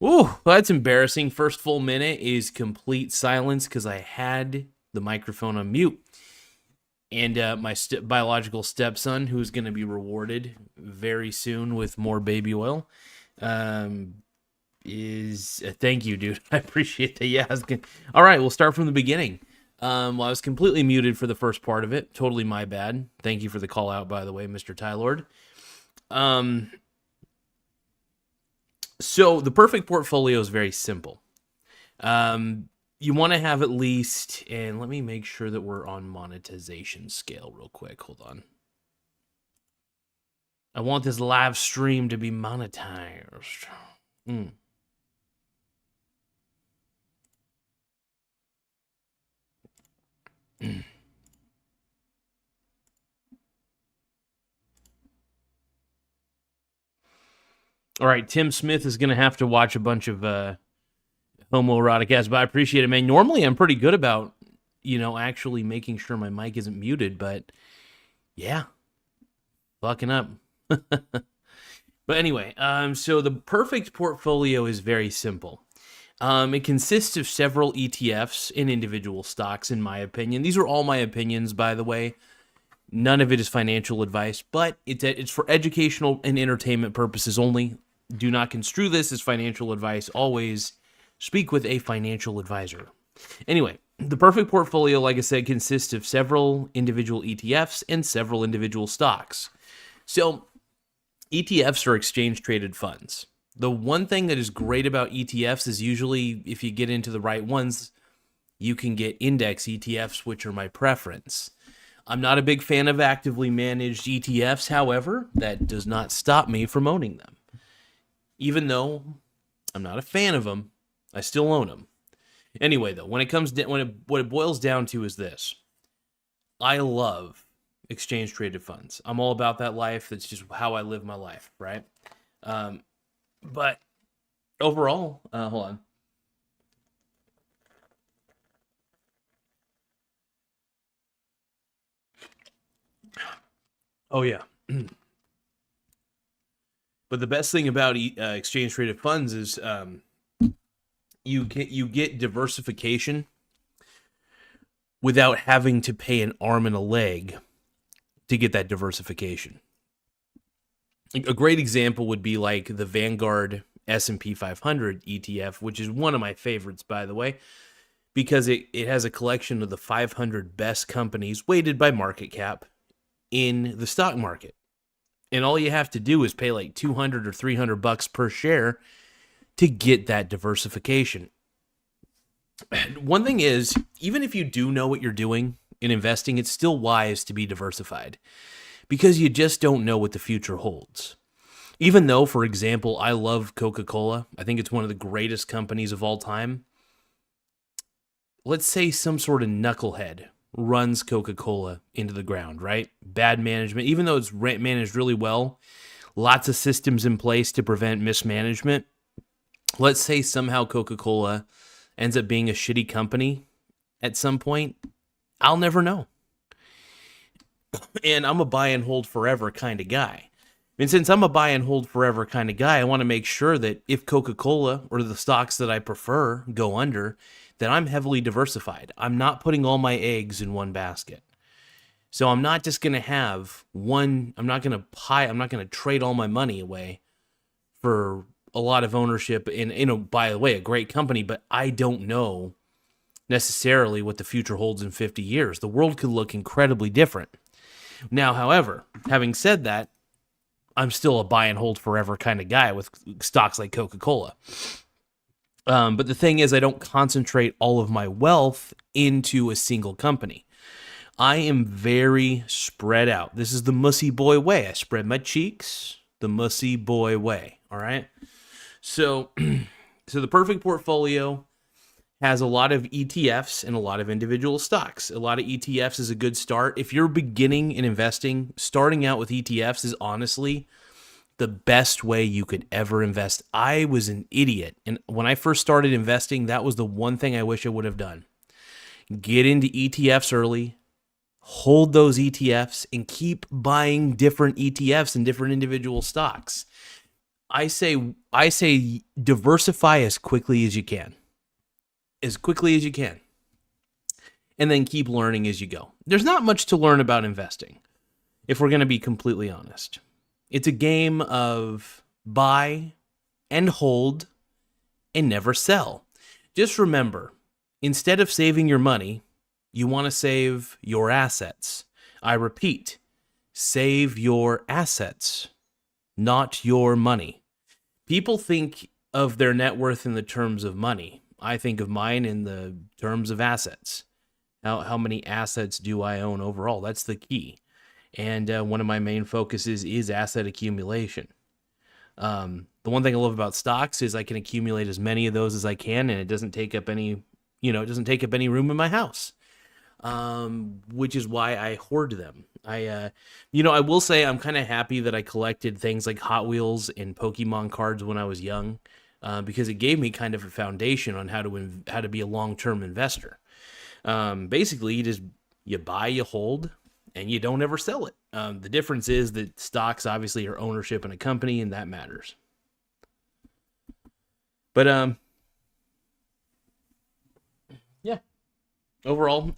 Ooh, that's embarrassing. First full minute is complete silence because I had the microphone on mute. And my biological stepson, who's going to be rewarded very soon with more baby oil, um, is thank you, dude. I appreciate that. Yeah, all right. We'll start from the beginning. Well, I was completely muted for the first part of it. Totally my bad. Thank you for the call out, by the way, Mr. Tylord. Um, so the perfect portfolio is very simple. You want to have at least, and let me make sure that we're on monetization scale real quick. Hold on. I want this live stream to be monetized. Mm. All right, Tim Smith is going to have to watch a bunch of homoerotic ads, but I appreciate it, man. Normally, I'm pretty good about, actually making sure my mic isn't muted, but yeah, fucking up. But anyway, so the perfect portfolio is very simple. It consists of several ETFs and individual stocks, in my opinion. These are all my opinions, by the way. None of it is financial advice, but it's for educational and entertainment purposes only. Do not construe this as financial advice. Always speak with a financial advisor. Anyway, the perfect portfolio, like I said, consists of several individual ETFs and several individual stocks. So ETFs are exchange-traded funds. The one thing that is great about ETFs is usually if you get into the right ones, you can get index ETFs, which are my preference. I'm not a big fan of actively managed ETFs. However, that does not stop me from owning them. Even though I'm not a fan of them, I still own them. Anyway, though, what it boils down to is this. I love exchange-traded funds. I'm all about that life. That's just how I live my life, right? But overall, hold on. Oh, yeah. But the best thing about exchange-traded funds is you get diversification without having to pay an arm and a leg to get that diversification. A great example would be like the Vanguard S&P 500 ETF, which is one of my favorites, by the way, because it has a collection of the 500 best companies weighted by market cap in the stock market. And all you have to do is pay like $200 or $300 per share to get that diversification. One thing is, even if you do know what you're doing in investing, it's still wise to be diversified because you just don't know what the future holds. Even though, for example, I love Coca-Cola, I think it's one of the greatest companies of all time. Let's say some sort of knucklehead runs Coca-Cola into the ground, right? Bad management, even though it's managed really well, lots of systems in place to prevent mismanagement. Let's say somehow Coca-Cola ends up being a shitty company at some point. I'll never know. And I'm a buy and hold forever kind of guy. And since I'm a buy and hold forever kind of guy, I want to make sure that if Coca-Cola or the stocks that I prefer go under, that I'm heavily diversified. I'm not putting all my eggs in one basket. So I'm not just going to have one, I'm not going to trade all my money away for a lot of ownership in by the way, a great company, but I don't know necessarily what the future holds in 50 years. The world could look incredibly different. Now, however, having said that, I'm still a buy and hold forever kind of guy with stocks like Coca-Cola. But the thing is, I don't concentrate all of my wealth into a single company. I am very spread out. This is the Mussy Boy way. I spread my cheeks the Mussy Boy way. All right. So the perfect portfolio has a lot of ETFs and a lot of individual stocks. A lot of ETFs is a good start. If you're beginning in investing, starting out with ETFs is honestly the best way you could ever invest. I was an idiot. And when I first started investing, that was the one thing I wish I would have done. Get into ETFs early, hold those ETFs, and keep buying different ETFs and different individual stocks. I say diversify as quickly as you can. As quickly as you can. And then keep learning as you go. There's not much to learn about investing, if we're going to be completely honest. It's a game of buy and hold and never sell. Just remember, instead of saving your money, you want to save your assets. I repeat, save your assets, not your money. People think of their net worth in the terms of money. I think of mine in the terms of assets. How many assets do I own overall? That's the key. And one of my main focuses is asset accumulation. The one thing I love about stocks is I can accumulate as many of those as I can, and it doesn't take up any, it doesn't take up any room in my house. Which is why I hoard them. I will say I'm kind of happy that I collected things like Hot Wheels and Pokemon cards when I was young, because it gave me kind of a foundation on how to be a long-term investor. Basically, you buy, you hold, and you don't ever sell it. The difference is that stocks obviously are ownership in a company, and that matters. But yeah. Overall,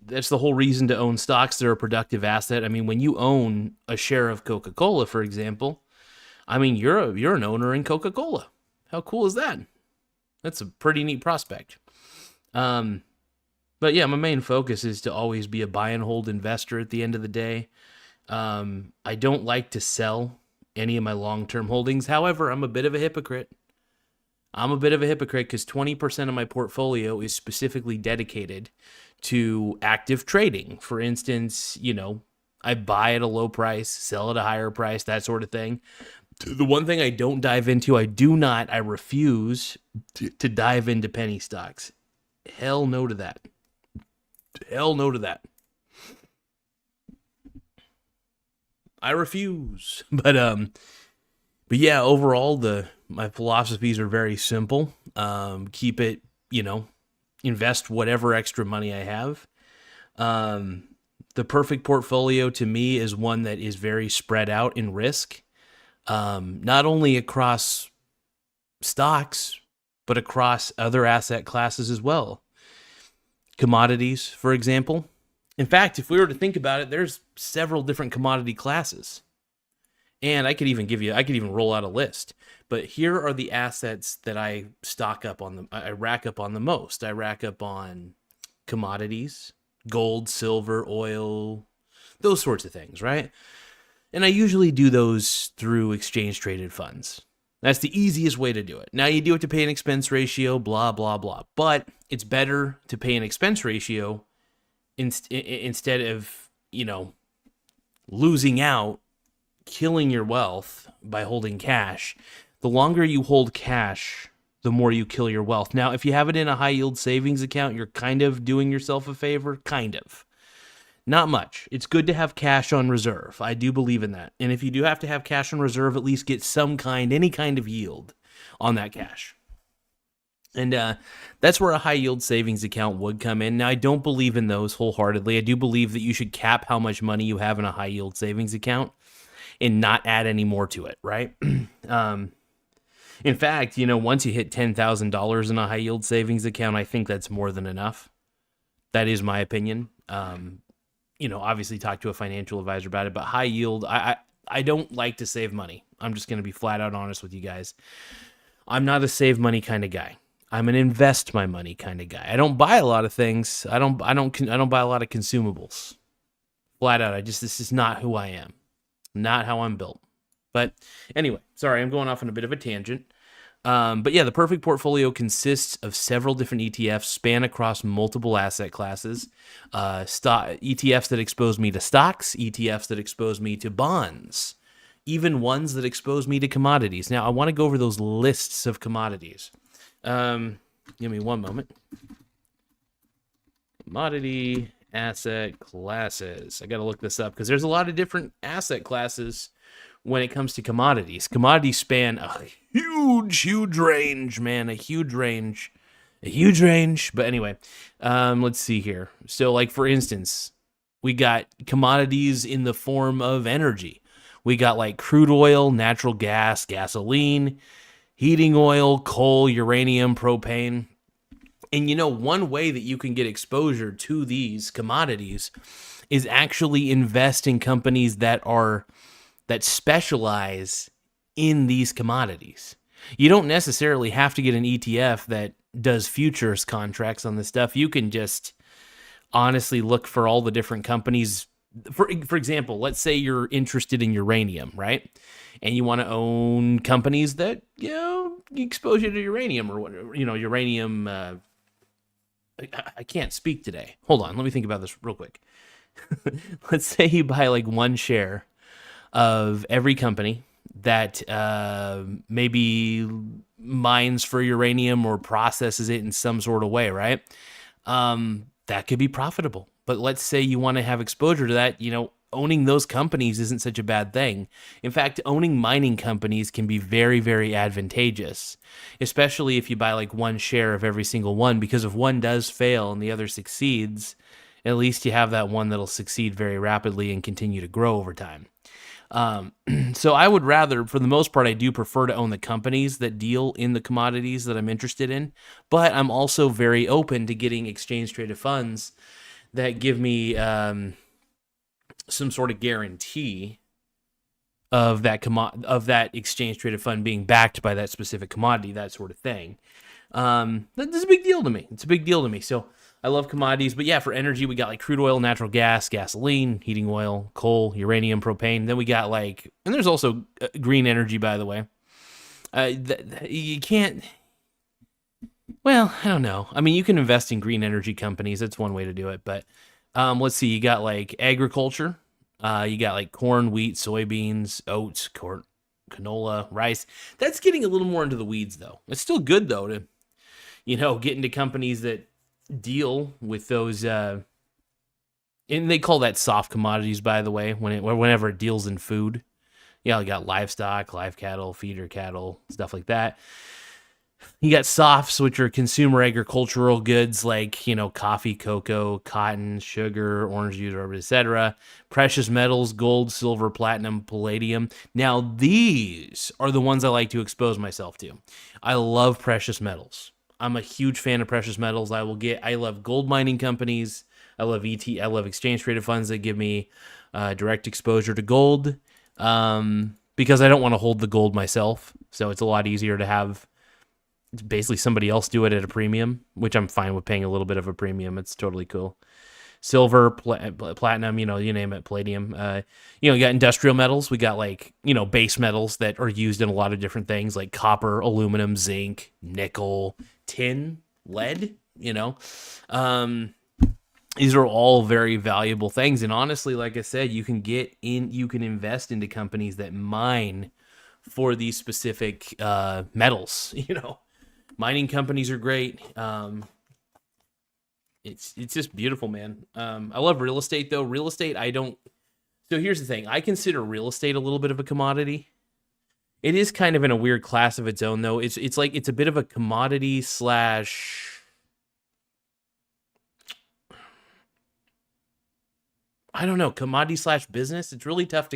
that's the whole reason to own stocks. They're a productive asset. I mean, when you own a share of Coca-Cola, for example, I mean, you're an owner in Coca-Cola. How cool is that? That's a pretty neat prospect. But yeah, my main focus is to always be a buy and hold investor at the end of the day. I don't like to sell any of my long-term holdings. However, I'm a bit of a hypocrite. Because 20% of my portfolio is specifically dedicated to active trading. For instance, I buy at a low price, sell at a higher price, that sort of thing. The one thing I don't dive into, I refuse to dive into penny stocks. Hell no to that. I refuse. But yeah, overall, my philosophies are very simple. Keep it, invest whatever extra money I have. The perfect portfolio to me is one that is very spread out in risk, not only across stocks, but across other asset classes as well. Commodities, for example. In fact, if we were to think about it, there's several different commodity classes. And I could even roll out a list. But here are the assets that I rack up on the most. I rack up on commodities, gold, silver, oil, those sorts of things, right? And I usually do those through exchange traded funds. That's the easiest way to do it. Now you do it to pay an expense ratio, blah, blah, blah. But it's better to pay an expense ratio instead of, losing out, killing your wealth by holding cash. The longer you hold cash, the more you kill your wealth. Now, if you have it in a high yield savings account, you're kind of doing yourself a favor, kind of. Not much. It's good to have cash on reserve. I do believe in that. And if you do have to have cash on reserve, at least get any kind of yield on that cash. And that's where a high yield savings account would come in. Now, I don't believe in those wholeheartedly. I do believe that you should cap how much money you have in a high yield savings account and not add any more to it, right? In fact, once you hit $10,000 in a high yield savings account, I think that's more than enough. That is my opinion. Obviously talk to a financial advisor about it, but high yield, I don't like to save money. I'm just going to be flat out honest with you guys. I'm not a save money kind of guy. I'm an invest my money kind of guy. I don't buy a lot of things. I don't buy a lot of consumables. Flat out, this is not who I am. Not how I'm built. But anyway, sorry, I'm going off on a bit of a tangent. But yeah, the perfect portfolio consists of several different ETFs span across multiple asset classes. ETFs that expose me to stocks, ETFs that expose me to bonds, even ones that expose me to commodities. Now, I want to go over those lists of commodities. Give me one moment. Commodity asset classes. I got to look this up because there's a lot of different asset classes when it comes to commodities. Commodities span a huge range, man. A huge range. But anyway, let's see here. So, like, for instance, we got commodities in the form of energy. We got like crude oil, natural gas, gasoline, heating oil, coal, uranium, propane. And one way that you can get exposure to these commodities is actually invest in companies that specialize in these commodities. You don't necessarily have to get an ETF that does futures contracts on this stuff. You can just honestly look for all the different companies. For example, let's say you're interested in uranium, right? And you want to own companies that, expose you to uranium or whatever, uranium. I can't speak today. Hold on. Let me think about this real quick. Let's say you buy like one share of every company that maybe mines for uranium or processes it in some sort of way, right? That could be profitable. But let's say you want to have exposure to that, owning those companies isn't such a bad thing. In fact, owning mining companies can be very, very advantageous, especially if you buy like one share of every single one, because if one does fail and the other succeeds, at least you have that one that'll succeed very rapidly and continue to grow over time. So I would rather, for the most part, I do prefer to own the companies that deal in the commodities that I'm interested in, but I'm also very open to getting exchange traded funds that give me some sort of guarantee of that exchange traded fund being backed by that specific commodity, that sort of thing. That's a big deal to me. It's a big deal to me. So I love commodities, but yeah, for energy, we got like crude oil, natural gas, gasoline, heating oil, coal, uranium, propane. Then we got and there's also green energy, by the way. You can't, well, I don't know. I mean, you can invest in green energy companies. That's one way to do it. But let's see, you got like agriculture. You got like corn, wheat, soybeans, oats, canola, rice. That's getting a little more into the weeds, though. It's still good, though, to, get into companies that deal with those, and they call that soft commodities, by the way, whenever it deals in food. You got livestock, live cattle, feeder cattle, stuff like that. You got softs, which are consumer agricultural goods like, coffee, cocoa, cotton, sugar, orange juice, etc. Precious metals, gold, silver, platinum, palladium. Now, these are the ones I like to expose myself to. I love precious metals. I'm a huge fan of precious metals. I love gold mining companies. I love I love exchange traded funds that give me direct exposure to gold because I don't want to hold the gold myself. So it's a lot easier to have basically somebody else do it at a premium, which I'm fine with paying a little bit of a premium. It's totally cool. Silver, platinum, you name it, palladium. You got industrial metals. We got base metals that are used in a lot of different things like copper, aluminum, zinc, nickel, tin, lead, these are all very valuable things. And honestly, like I said, you can invest into companies that mine for these specific metals, Mining companies are great. It's just beautiful, man. I love real estate, though. Real estate, So here's the thing. I consider real estate a little bit of a commodity. It is kind of in a weird class of its own, though. It's a bit of a commodity slash... I don't know, commodity slash business. It's really tough.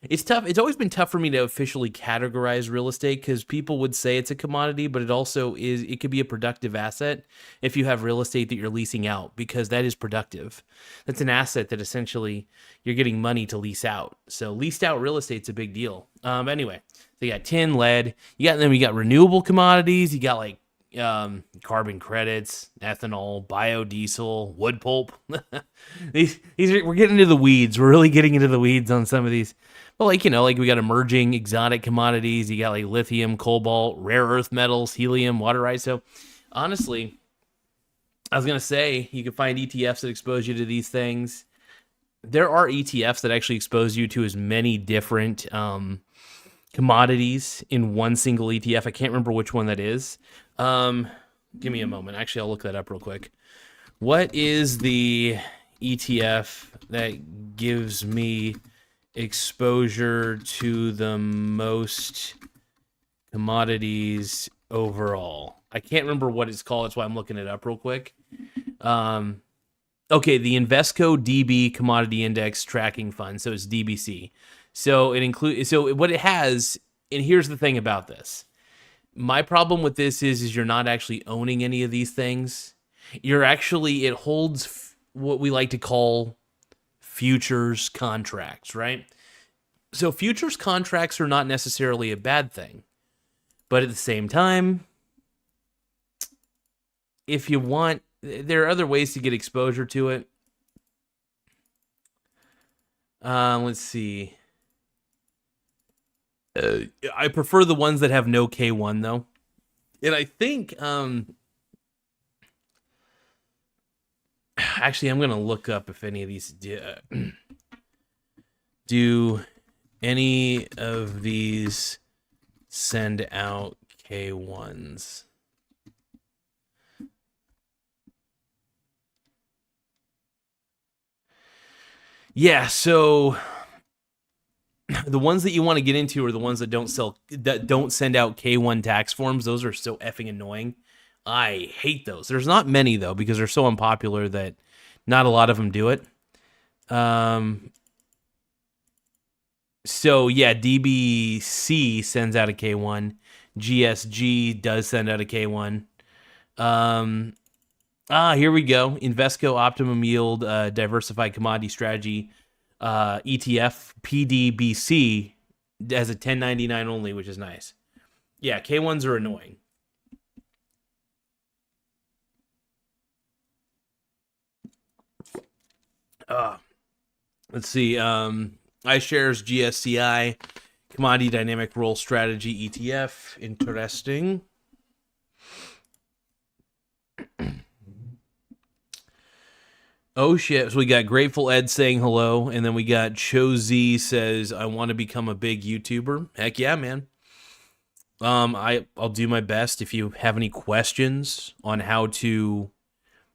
It's always been tough for me to officially categorize real estate because people would say it's a commodity, but it could be a productive asset if you have real estate that you're leasing out, because that is productive. That's an asset that essentially you're getting money to lease out. So leased out real estate's a big deal. Anyway, so you got tin, lead, we got renewable commodities. You got carbon credits, ethanol, biodiesel, wood pulp. We're getting into the weeds. We're really getting into the weeds on some of these. But we got emerging exotic commodities. You got lithium, cobalt, rare earth metals, helium, water ice. So honestly, I was going to say you can find ETFs that expose you to these things. There are ETFs that actually expose you to as many different commodities in one single ETF. I can't remember which one that is. Give me a moment. Actually, I'll look that up real quick. What is the ETF that gives me exposure to the most commodities overall? I can't remember what it's called. That's why I'm looking it up real quick. Okay, the Invesco DB Commodity Index Tracking Fund. So it's DBC. So it includes, so what it has, and here's the thing about this. My problem with this is you're not actually owning any of these things. You're actually, it holds what we like to call futures contracts, right? So futures contracts are not necessarily a bad thing. But at the same time, if you want, there are other ways to get exposure to it. Let's see. I prefer the ones that have no K1 though. And I think actually I'm going to look up if any of these do any of these send out K1s. Yeah, so the ones that you want to get into are the ones that don't send out K1 tax forms. Those are so effing annoying. I hate those. There's not many though because they're so unpopular that not a lot of them do it. So yeah, DBC sends out a K1. GSG does send out a K1. Here we go. Invesco Optimum Yield Diversified Commodity Strategy ETF PDBC has a 1099 only, which is nice. Yeah, K1s are annoying. Let's see. iShares GSCI Commodity Dynamic Roll Strategy ETF. Interesting. Oh shit! So we got Grateful Ed saying hello, and then we got Chozy says, "I want to become a big YouTuber." Heck yeah, man! I'll do my best. If you have any questions on how to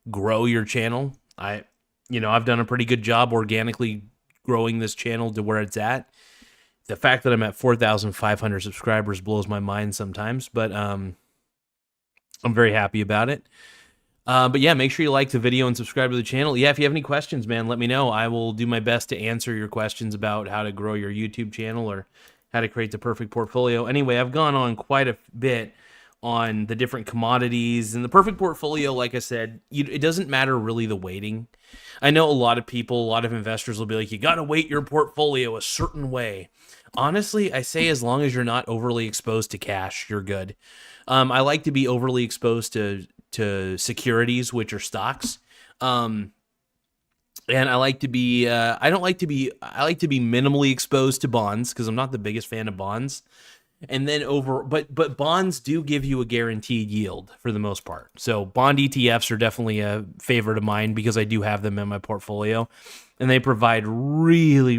grow your channel, I've done a pretty good job organically growing this channel to where it's at. The fact that I'm at 4,500 subscribers blows my mind sometimes, but I'm very happy about it. But yeah, make sure you like the video and subscribe to the channel. Yeah, if you have any questions, man, let me know. I will do my best to answer your questions about how to grow your YouTube channel or how to create the perfect portfolio. Anyway, I've gone on quite a bit on the different commodities and the perfect portfolio. Like I said, it doesn't matter really the weighting. I know a lot of investors will be like, you got to weight your portfolio a certain way. Honestly, I say as long as you're not overly exposed to cash, you're good. I like to be overly exposed to securities, which are stocks. And I like to be I like to be minimally exposed to bonds because I'm not the biggest fan of bonds. And then but bonds do give you a guaranteed yield for the most part. So bond ETFs are definitely a favorite of mine because I do have them in my portfolio and they provide really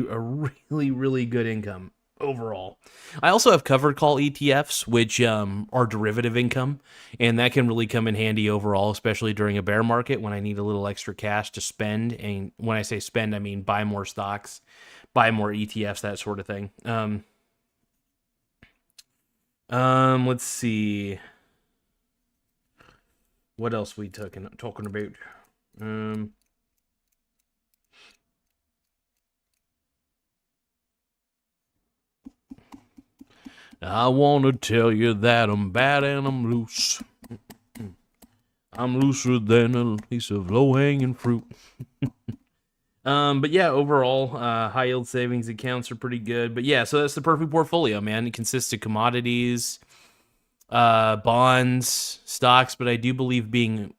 good income overall. I also have covered call ETFs, which are derivative income, and that can really come in handy overall, especially during a bear market when I need a little extra cash to spend. And when I say spend, I mean buy more stocks, buy more ETFs, that sort of thing. Let's see. What else we talking about? I want to tell you that I'm bad and I'm loose. I'm looser than a piece of low-hanging fruit. But yeah, overall, high yield savings accounts are pretty good. But yeah, so that's the perfect portfolio, man. It consists of commodities, bonds, stocks, but I do believe being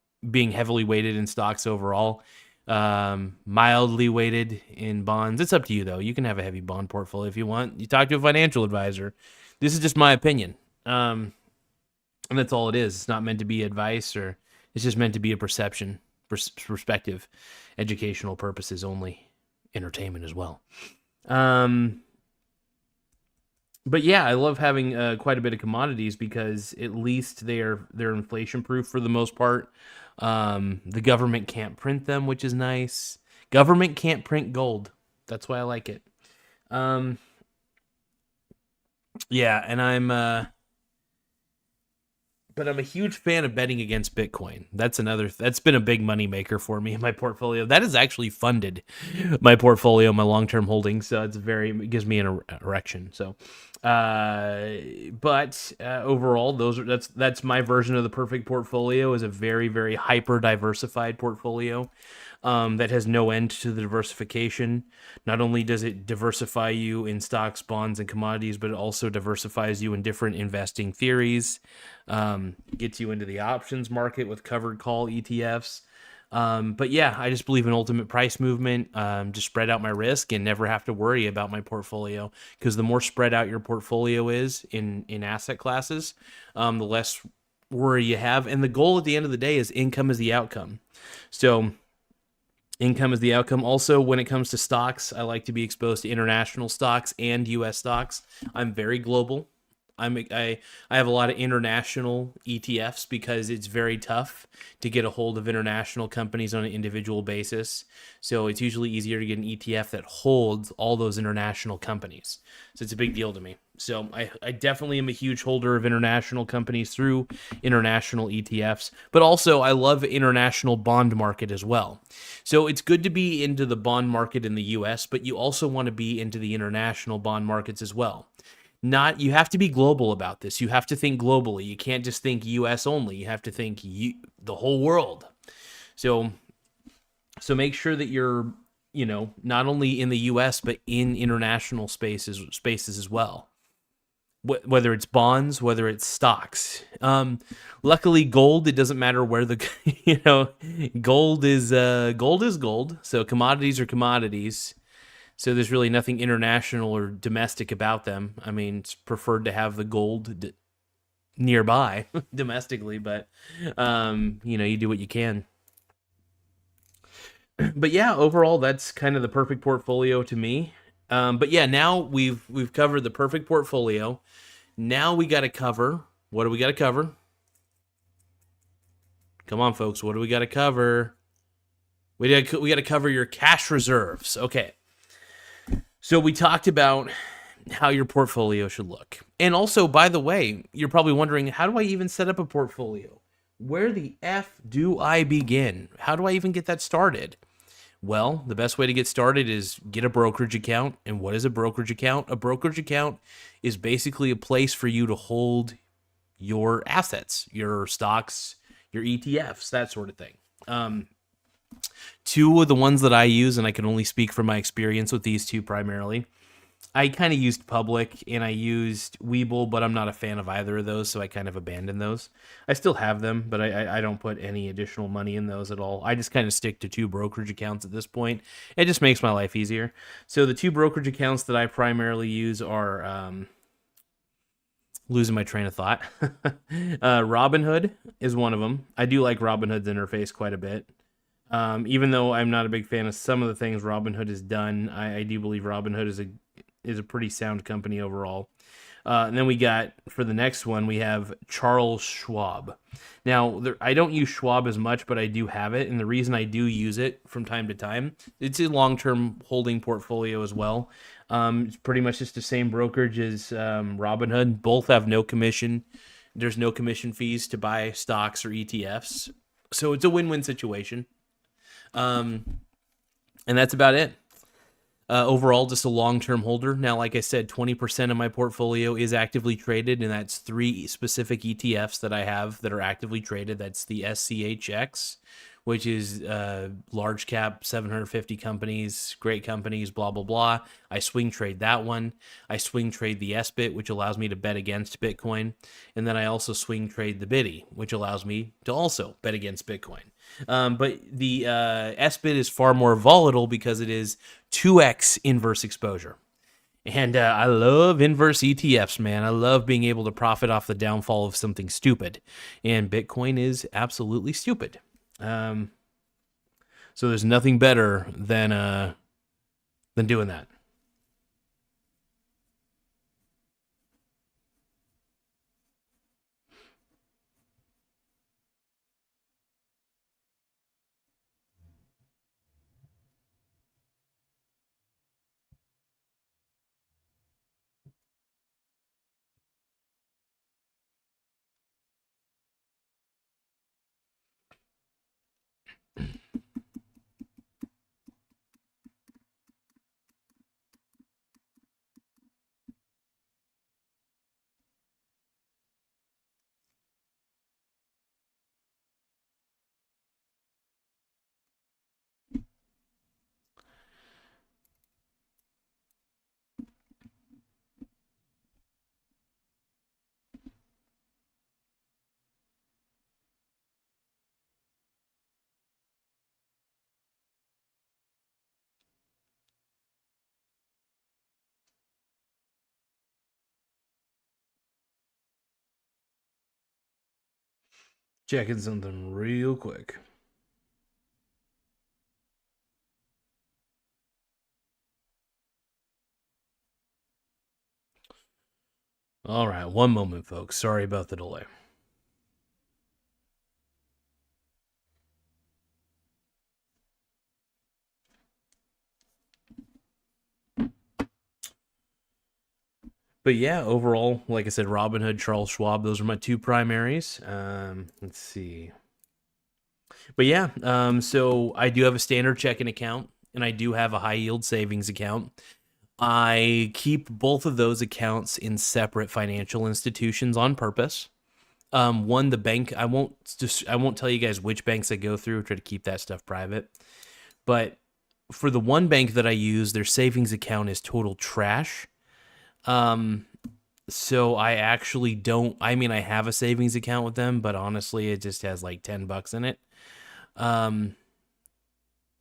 heavily weighted in stocks overall. Mildly weighted in bonds. It's up to you though. You can have a heavy bond portfolio if you want. You talk to a financial advisor. This is just my opinion. And that's all it is. It's not meant to be advice, or it's just meant to be a perspective, educational purposes only, entertainment as well. But yeah, I love having quite a bit of commodities because at least they're inflation proof for the most part. The government can't print them, which is nice. Government can't print gold. That's why I like it. Yeah, and but I'm a huge fan of betting against Bitcoin. That's been a big money maker for me in my portfolio. That has actually funded my portfolio, my long-term holdings. So it gives me an erection. So, but overall, that's my version of the perfect portfolio, is a very, very hyper diversified portfolio. That has no end to the diversification. Not only does it diversify you in stocks, bonds, and commodities, but it also diversifies you in different investing theories. Gets you into the options market with covered call ETFs. But yeah, I just believe in ultimate price movement. Just spread out my risk and never have to worry about my portfolio, because the more spread out your portfolio is in asset classes, the less worry you have. And the goal at the end of the day is income is the outcome. So income is the outcome. Also, when it comes to stocks, I like to be exposed to international stocks and U.S. stocks. I'm very global. I have a lot of international ETFs because it's very tough to get a hold of international companies on an individual basis. So it's usually easier to get an ETF that holds all those international companies. So it's a big deal to me. So I definitely am a huge holder of international companies through international ETFs, but also I love international bond market as well. So it's good to be into the bond market in the US, but you also want to be into the international bond markets as well. You have to be global about this. You have to think globally. You can't just think US only. You have to think the whole world. So make sure that you're, not only in the US but in international spaces as well. Whether it's bonds, whether it's stocks. Luckily, gold, it doesn't matter where gold is gold. So commodities are commodities. So there's really nothing international or domestic about them. I mean, it's preferred to have the gold nearby domestically, but you do what you can. But yeah, overall, that's kind of the perfect portfolio to me. But yeah, now we've covered the perfect portfolio. Now we got to cover. What do we got to cover? Come on, folks. What do we got to cover? We got to cover your cash reserves. Okay. So we talked about how your portfolio should look. And also, by the way, you're probably wondering, how do I even set up a portfolio? Where the F do I begin? How do I even get that started? Well, the best way to get started is get a brokerage account. And what is a brokerage account? A brokerage account is basically a place for you to hold your assets, your stocks, your ETFs, that sort of thing. Two of the ones that I use, and I can only speak from my experience with these two primarily. I kind of used Public and I used Webull, but I'm not a fan of either of those, so I kind of abandoned those. I still have them, but I don't put any additional money in those at all. I just kind of stick to two brokerage accounts at this point. It just makes my life easier. So the two brokerage accounts that I primarily use are losing my train of thought. Robinhood is one of them. I do like Robinhood's interface quite a bit. Even though I'm not a big fan of some of the things Robinhood has done, I do believe Robinhood is a pretty sound company overall. And then we got, for the next one, we have Charles Schwab. Now, I don't use Schwab as much, but I do have it. And the reason I do use it from time to time, it's a long-term holding portfolio as well. It's pretty much just the same brokerage as Robinhood. Both have no commission. There's no commission fees to buy stocks or ETFs. So it's a win-win situation. And that's about it. Overall, just a long-term holder. Now, like I said, 20% of my portfolio is actively traded, and that's 3 specific ETFs that I have that are actively traded. That's the SCHX, which is large cap, 750 companies, great companies, blah, blah, blah. I swing trade that one. I swing trade the SBIT, which allows me to bet against Bitcoin. And then I also swing trade the BITI, which allows me to also bet against Bitcoin. But the SBIT is far more volatile because it is 2x inverse exposure. And I love inverse ETFs, man. I love being able to profit off the downfall of something stupid. And Bitcoin is absolutely stupid. So there's nothing better than doing that. Checking something real quick. All right, one moment, folks. Sorry about the delay. But yeah, overall, like I said, Robinhood, Charles Schwab, those are my two primaries. Let's see. But yeah, so I do have a standard checking account and I do have a high yield savings account. I keep both of those accounts in separate financial institutions on purpose. One, the bank, I won't tell you guys which banks I go through, try to keep that stuff private. But for the one bank that I use, their savings account is total trash. So I actually don't, I mean, I have a savings account with them, but honestly, it just has like $10 in it.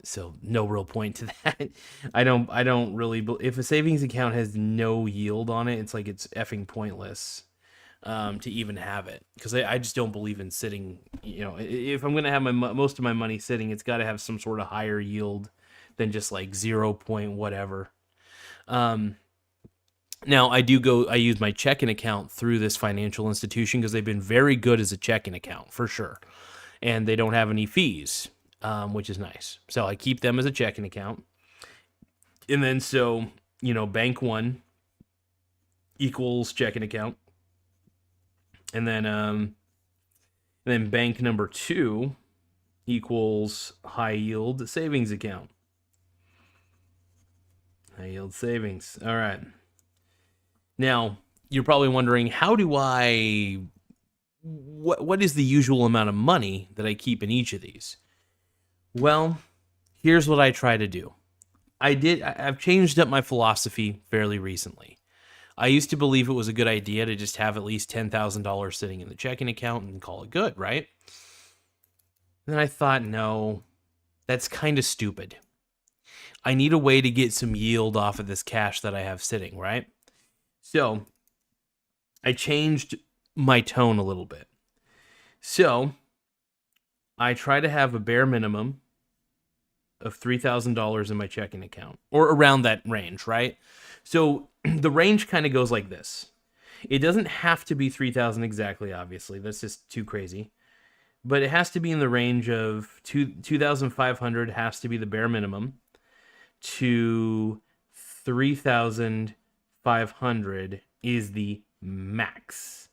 So no real point to that. I don't really, if a savings account has no yield on it, it's like it's effing pointless to even have it, because I just don't believe in sitting. You know, if I'm gonna have most of my money sitting, it's got to have some sort of higher yield than just like 0 point whatever. Now I use my checking account through this financial institution because they've been very good as a checking account for sure, and they don't have any fees, which is nice. So I keep them as a checking account, and then so bank one equals checking account, and then bank number two equals high yield savings account. High yield savings. All right. Now, you're probably wondering, how do I what is the usual amount of money that I keep in each of these? Well, here's what I try to do. I've changed up my philosophy fairly recently. I used to believe it was a good idea to just have at least $10,000 sitting in the checking account and call it good, right? And then I thought, no, that's kind of stupid. I need a way to get some yield off of this cash that I have sitting, right? So I changed my tone a little bit. So I try to have a bare minimum of $3,000 in my checking account, or around that range, right? So the range kind of goes like this. It doesn't have to be 3,000 exactly, obviously. That's just too crazy. But it has to be in the range of 2,500 has to be the bare minimum, to 3,500 is the max.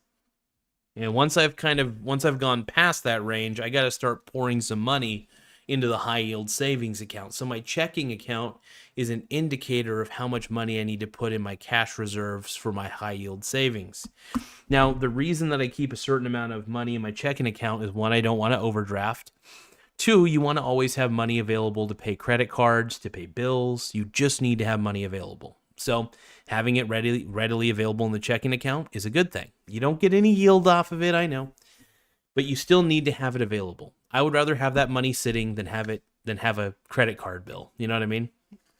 And once I've gone past that range, I got to start pouring some money into the high yield savings account. So my checking account is an indicator of how much money I need to put in my cash reserves for my high yield savings. Now, the reason that I keep a certain amount of money in my checking account is, one, I don't want to overdraft. Two, you want to always have money available to pay credit cards, to pay bills. You just need to have money available. So having it readily available in the checking account is a good thing. You don't get any yield off of it, I know, but you still need to have it available. I would rather have that money sitting than have a credit card bill. You know what I mean?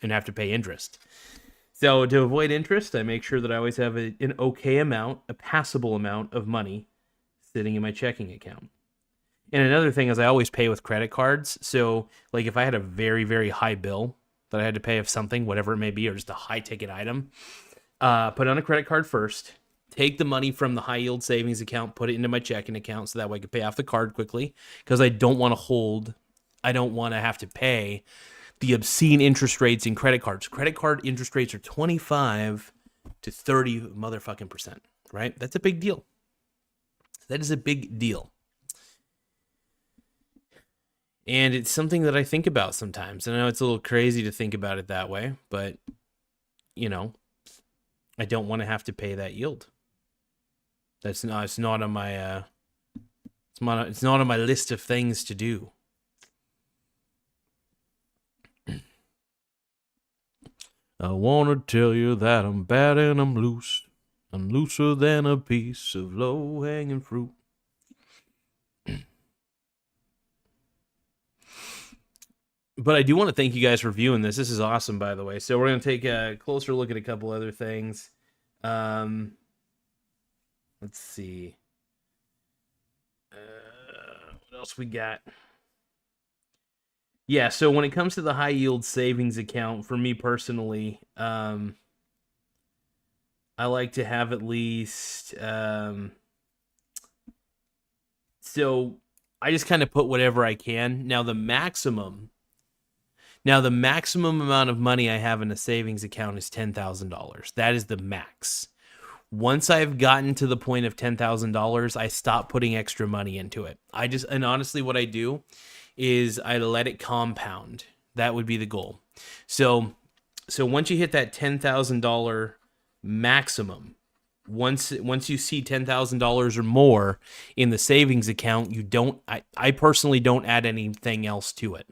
And have to pay interest. So to avoid interest, I make sure that I always have an okay amount, a passable amount of money sitting in my checking account. And another thing is, I always pay with credit cards. So like if I had a very, very high bill that I had to pay of something, whatever it may be, or just a high ticket item, put on a credit card first, take the money from the high yield savings account, put it into my checking account so that way I can pay off the card quickly, because I don't want to have to pay the obscene interest rates in credit cards. Credit card interest rates are 25 to 30 motherfucking percent, right? That's a big deal. That is a big deal. And it's something that I think about sometimes. And I know it's a little crazy to think about it that way, but I don't want to have to pay that yield. It's not on my it's not on my list of things to do. I want to tell you that I'm bad and I'm loose. I'm looser than a piece of low-hanging fruit. But I do want to thank you guys for viewing this. This is awesome, by the way. So we're going to take a closer look at a couple other things. Let's see. else we got? Yeah, so when it comes to the high yield savings account, for me personally, I like to have at least so I just kind of put whatever I can. Now the maximum amount of money I have in a savings account is $10,000. That is the max. Once I've gotten to the point of $10,000, I stop putting extra money into it. And honestly, what I do is I let it compound. That would be the goal. So once you hit that $10,000 maximum, once you see $10,000 or more in the savings account, I personally don't add anything else to it.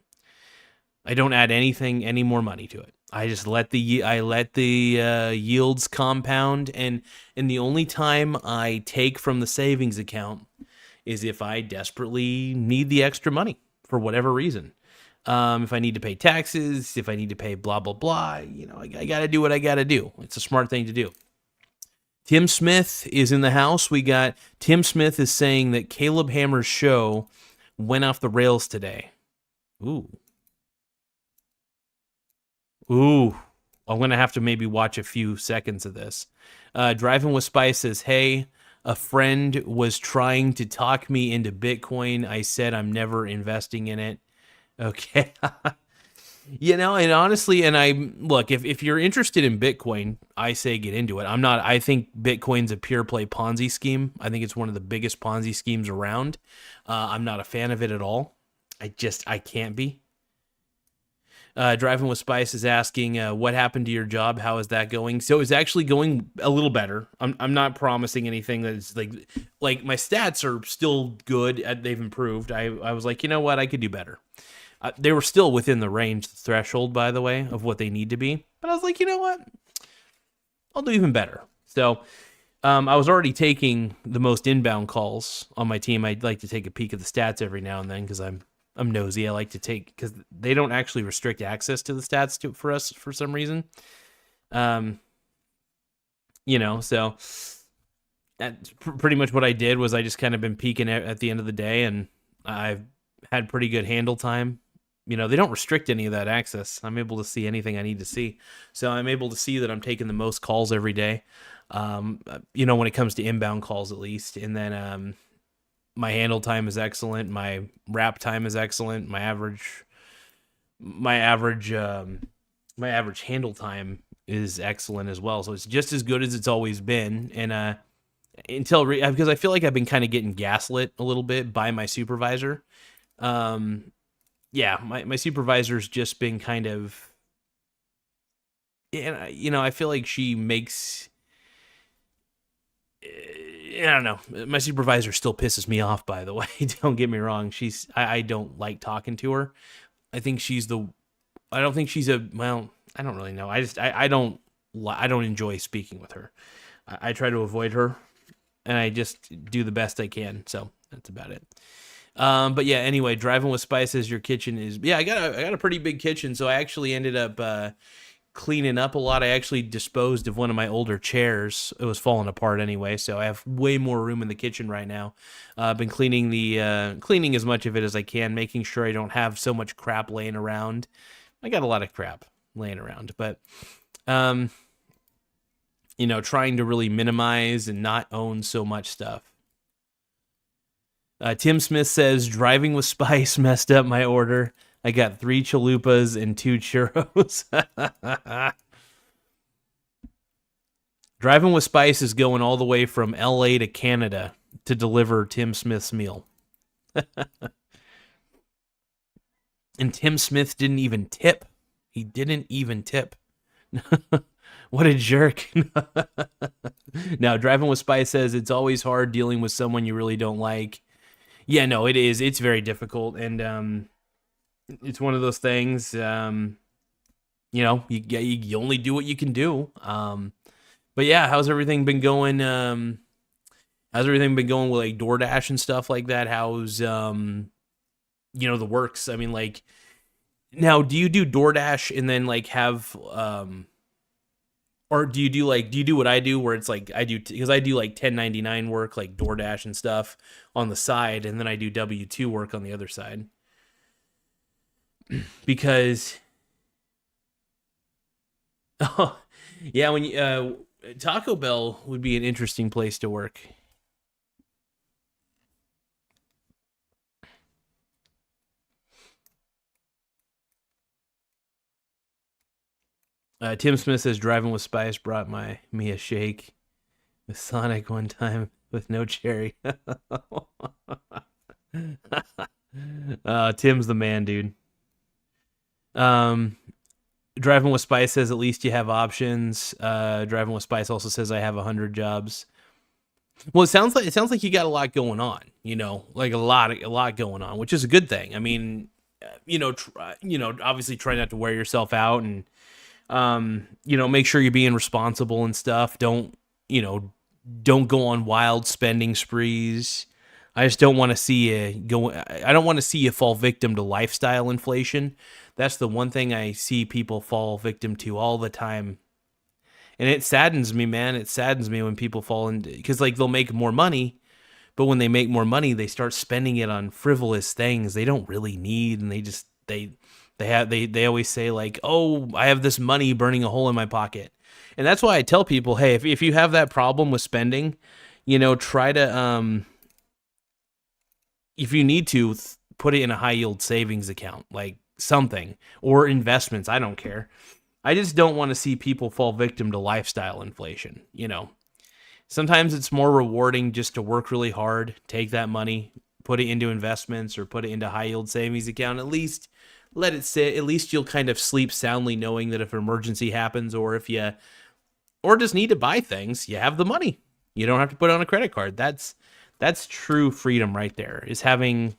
I don't add any more money to it. I just let the yields compound, and the only time I take from the savings account is if I desperately need the extra money for whatever reason. If I need to pay taxes, if I need to pay blah blah blah, I got to do what I got to do. It's a smart thing to do. Tim Smith is in the house. Tim Smith is saying that Caleb Hammer's show went off the rails today. Ooh. I'm going to have to maybe watch a few seconds of this. Driving with Spice says, hey, a friend was trying to talk me into Bitcoin. I said I'm never investing in it. Okay. And honestly, if you're interested in Bitcoin, I say get into it. I think Bitcoin's a pure play Ponzi scheme. I think it's one of the biggest Ponzi schemes around. I'm not a fan of it at all. I can't be. Driving with Spice is asking, what happened to your job? How is that going? So it's actually going a little better. I'm not promising anything that's like my stats are still good. They've improved. I was like, you know what? I could do better. They were still within the range threshold, by the way, of what they need to be. But I was like, you know what? I'll do even better. So I was already taking the most inbound calls on my team. I'd like to take a peek at the stats every now and then because I'm nosy. I like to take, because they don't actually restrict access to the stats for us for some reason. So that's pretty much what I did was I just kind of been peeking at the end of the day, and I've had pretty good handle time. They don't restrict any of that access. I'm able to see anything I need to see. So I'm able to see that I'm taking the most calls every day, when it comes to inbound calls at least. And then, my handle time is excellent. My wrap time is excellent. My average handle time is excellent as well. So it's just as good as it's always been. And because I feel like I've been kind of getting gaslit a little bit by my supervisor. My supervisor's just been kind of, and I feel like she makes. I don't know. My supervisor still pisses me off, by the way. Don't get me wrong. I don't like talking to her. I don't think she's I don't really know. I don't enjoy speaking with her. I try to avoid her, and I just do the best I can. So that's about it. But yeah, anyway, Driving with Spices, your kitchen is, I got a pretty big kitchen. So I actually ended up, cleaning up a lot. I actually disposed of one of my older chairs. It was falling apart anyway, so I have way more room in the kitchen right now. I've been cleaning as much of it as I can, making sure I don't have so much crap laying around. I got a lot of crap laying around, but trying to really minimize and not own so much stuff. Tim Smith says, Driving with Spice messed up my order. I got 3 chalupas and 2 churros. Driving with Spice is going all the way from LA to Canada to deliver Tim Smith's meal. And Tim Smith didn't even tip. He didn't even tip. What a jerk. Now, Driving with Spice says, it's always hard dealing with someone you really don't like. Yeah, no, it is. It's very difficult. And, it's one of those things, you only do what you can do. But yeah, how's everything been going? How's everything been going with like DoorDash and stuff like that? How's, the works? I mean, like, now do you do DoorDash and then like have, or Or do you do what I do, where it's like because I do like 1099 work, like DoorDash and stuff on the side, and then I do W-2 work on the other side. Because oh, yeah, when you Taco Bell would be an interesting place to work. Tim Smith says driving with Spice brought me a shake with Sonic one time with no cherry. Tim's the man, dude. Um, Driving with Spice says at least you have options. Driving with Spice also says I have 100 jobs. Well, it sounds like you got a lot going on. Like a lot going on, which is a good thing. I mean, obviously try not to wear yourself out, and make sure you're being responsible and stuff. Don't go on wild spending sprees. I just don't want to see you go. I don't want to see you fall victim to lifestyle inflation. That's the one thing I see people fall victim to all the time, and it saddens me, man. It saddens me when people fall into, because like they'll make more money, but when they make more money, they start spending it on frivolous things they don't really need, and they always say like, "Oh, I have this money burning a hole in my pocket." And that's why I tell people, hey, if you have that problem with spending, try to if you need to put it in a high yield savings account, like something, or investments, I don't care. I just don't want to see people fall victim to lifestyle inflation. Sometimes it's more rewarding just to work really hard, take that money, put it into investments or put it into high yield savings account. At least let it sit. At least you'll kind of sleep soundly knowing that if an emergency happens, or if you or just need to buy things, you have the money. You don't have to put it on a credit card. That's true freedom right there, is having.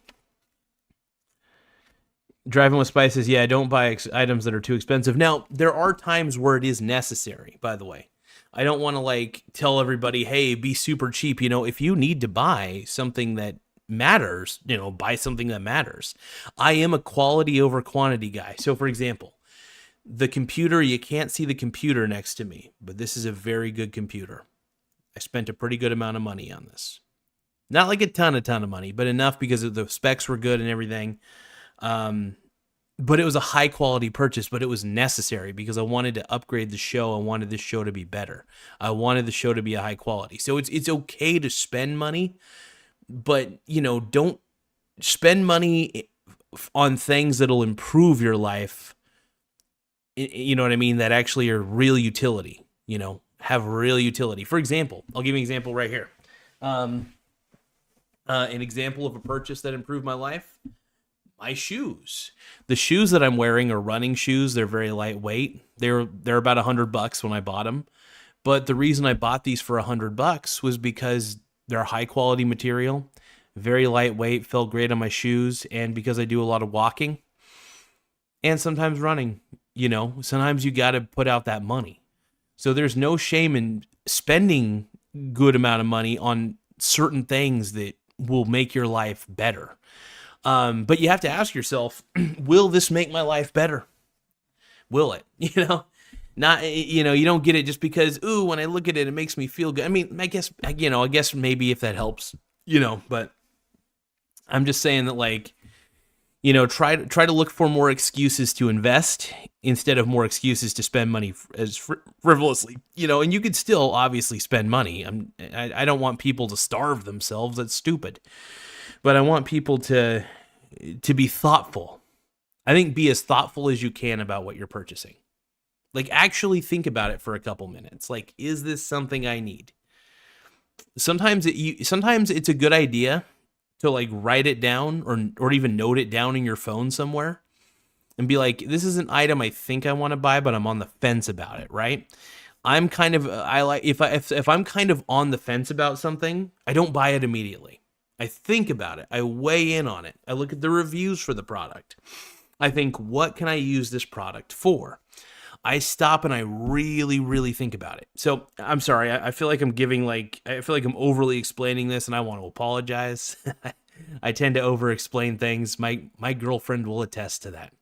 Driving with Spices, yeah, don't buy items that are too expensive. Now, there are times where it is necessary, by the way. I don't want to like tell everybody, hey, be super cheap. If you need to buy something that matters, buy something that matters. I am a quality over quantity guy. So for example, the computer, you can't see the computer next to me, but this is a very good computer. I spent a pretty good amount of money on this. Not like a ton of money, but enough because the specs were good and everything. But it was a high quality purchase, but it was necessary because I wanted to upgrade the show. I wanted this show to be better. I wanted the show to be a high quality. So it's okay to spend money, but don't spend money on things that'll improve your life. You know what I mean? That actually are real utility, have real utility. For example, I'll give you an example right here. An example of a purchase that improved my life. My shoes. The shoes that I'm wearing are running shoes. They're very lightweight. They're about $100 when I bought them. But the reason I bought these for $100 was because they're high quality material, very lightweight, felt great on my shoes, and because I do a lot of walking and sometimes running. Sometimes you got to put out that money. So there's no shame in spending good amount of money on certain things that will make your life better. But you have to ask yourself, will this make my life better? Will it? Not, you don't get it just because, ooh, when I look at it, it makes me feel good. I mean, I guess maybe if that helps, but I'm just saying that like, try to look for more excuses to invest instead of more excuses to spend money as frivolously, and you could still obviously spend money. I don't want people to starve themselves. That's stupid. But I want people to be thoughtful. I think be as thoughtful as you can about what you're purchasing. Like actually think about it for a couple minutes. Like, is this something I need? Sometimes it's a good idea to like write it down or even note it down in your phone somewhere and be like, this is an item I think I want to buy, but I'm on the fence about it, right? I'm kind of if I'm kind of on the fence about something, I don't buy it immediately. I think about it. I weigh in on it. I look at the reviews for the product. I think, what can I use this product for? I stop and I really, really think about it. So I'm sorry. I feel like I feel like I'm overly explaining this, and I want to apologize. I tend to over explain things. My girlfriend will attest to that.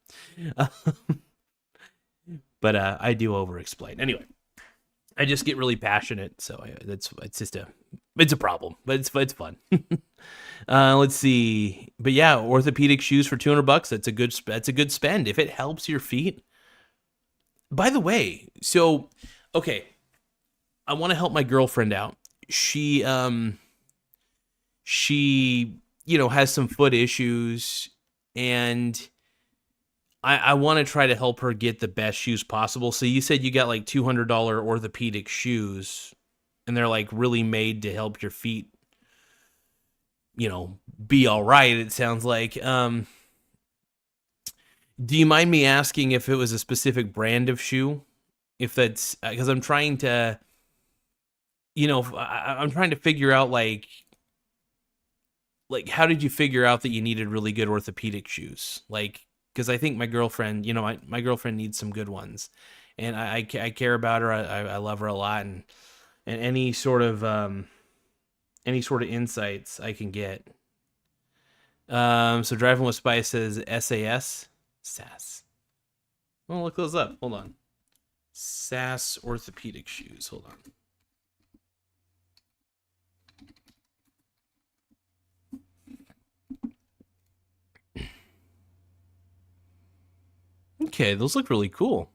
But I do over explain. Anyway. I just get really passionate, so it's a problem, but it's fun. Let's see, but yeah, orthopedic shoes for $200. That's a good spend if it helps your feet. By the way, so okay, I want to help my girlfriend out. She has some foot issues, and I want to try to help her get the best shoes possible. So you said you got like $200 orthopedic shoes, and they're like really made to help your feet, be all right. It sounds like. Do you mind me asking if it was a specific brand of shoe? If that's because I'm trying to, I'm trying to figure out like how did you figure out that you needed really good orthopedic shoes? Like, because I think my girlfriend, my girlfriend needs some good ones, and I care about her. I love her a lot, and any sort of insights I can get. So driving with spice says SAS. Well, look those up. Hold on. SAS orthopedic shoes. Hold on. Okay, those look really cool.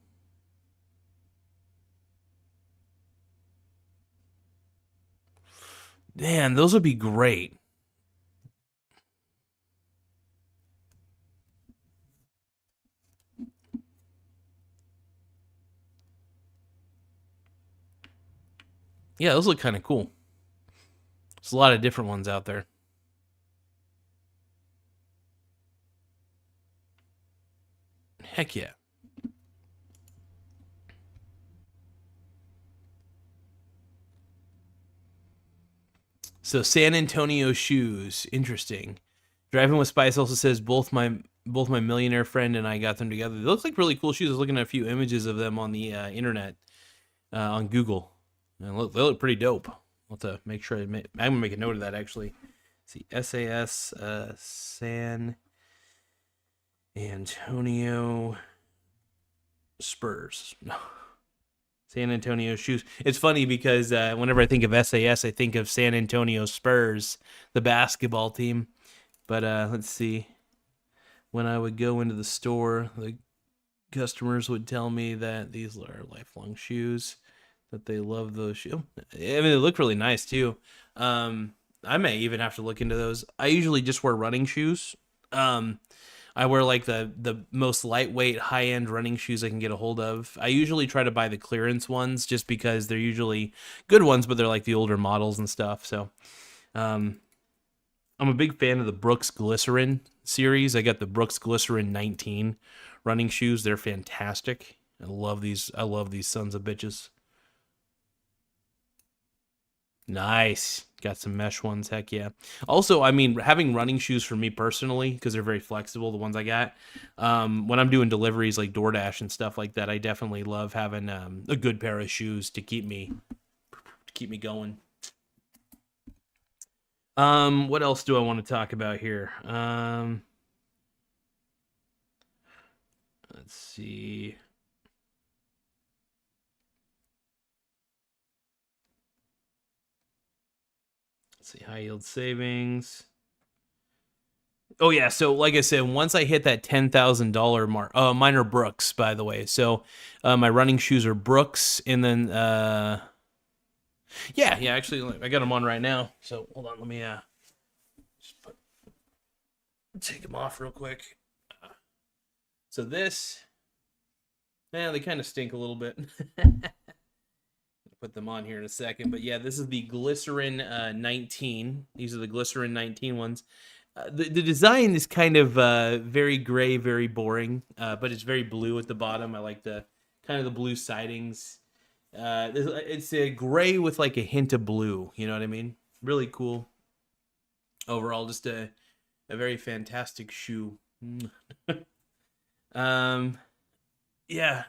Man, those would be great. Yeah, those look kind of cool. There's a lot of different ones out there. Heck yeah. So San Antonio shoes, interesting. Driving with Spice also says both my millionaire friend and I got them together. They look like really cool shoes. I was looking at a few images of them on the internet, on Google, and they look pretty dope. I'll have to make sure I'm gonna make a note of that actually. Let's see, SAS San Antonio Spurs. No. San Antonio shoes. It's funny because whenever I think of SAS, I think of San Antonio Spurs, the basketball team. But let's see. When I would go into the store, the customers would tell me that these are lifelong shoes, that they love those shoes. I mean, they look really nice too. I may even have to look into those. I usually just wear running shoes. I wear like the most lightweight, high end running shoes I can get a hold of. I usually try to buy the clearance ones just because they're usually good ones, but they're like the older models and stuff. So, I'm a big fan of the Brooks Glycerin series. I got the Brooks Glycerin 19 running shoes. They're fantastic. I love these sons of bitches. Nice. Got some mesh ones. Heck yeah. Also, I mean, having running shoes for me personally, because they're very flexible, the ones I got, when I'm doing deliveries like DoorDash and stuff like that, I definitely love having a good pair of shoes to keep me going. What else do I want to talk about here? Let's see. Let's see, high yield savings. Oh yeah, so like I said, once I hit that $10,000 mark, mine are Brooks, by the way. So my running shoes are Brooks, and then yeah, actually, I got them on right now. So hold on, let me just take them off real quick. So this, they kind of stink a little bit. Put them on here in a second, but yeah, this is the Glycerin 19. These are the Glycerin 19 ones. The design is kind of very gray, very boring, but it's very blue at the bottom. I like the kind of the blue sidings. It's a gray with like a hint of blue. You know what I mean? Really cool. Overall, just a very fantastic shoe. Yeah,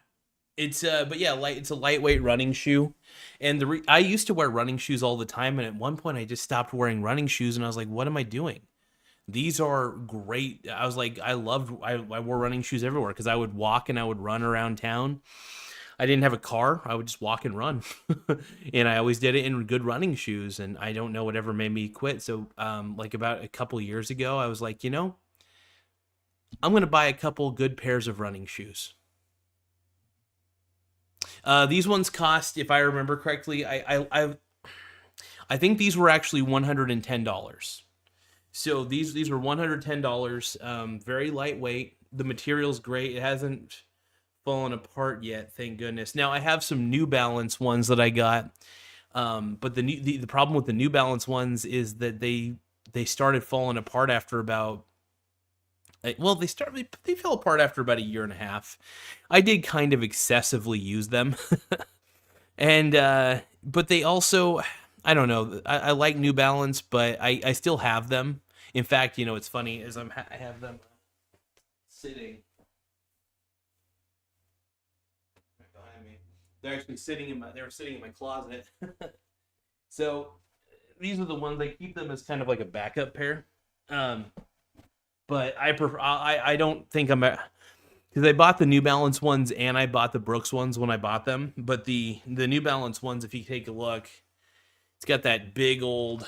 it's but yeah, it's a lightweight running shoe, and I used to wear running shoes all the time, and at one point I just stopped wearing running shoes, and I was like, what am I doing? These are great. I was like, I wore running shoes everywhere because I would walk and I would run around town. I didn't have a car. I would just walk and run. And I always did it in good running shoes. And I don't know whatever made me quit. So, like about a couple years ago, I was like, I'm going to buy a couple good pairs of running shoes. These ones cost, if I remember correctly, I think these were actually $110. So these were $110. Very lightweight. The material's great. It hasn't fallen apart yet, thank goodness. Now I have some New Balance ones that I got, but the problem with the New Balance ones is that they started falling apart after about. Well, they fell apart after about a year and a half. I did kind of excessively use them, and but they also, I don't know. I like New Balance, but I still have them. In fact, it's funny as I have them sitting right behind me. They're actually they were sitting in my closet. So these are the ones. I keep them as kind of like a backup pair. But I don't think I'm because I bought the New Balance ones and I bought the Brooks ones when I bought them. But the New Balance ones, if you take a look, it's got that big old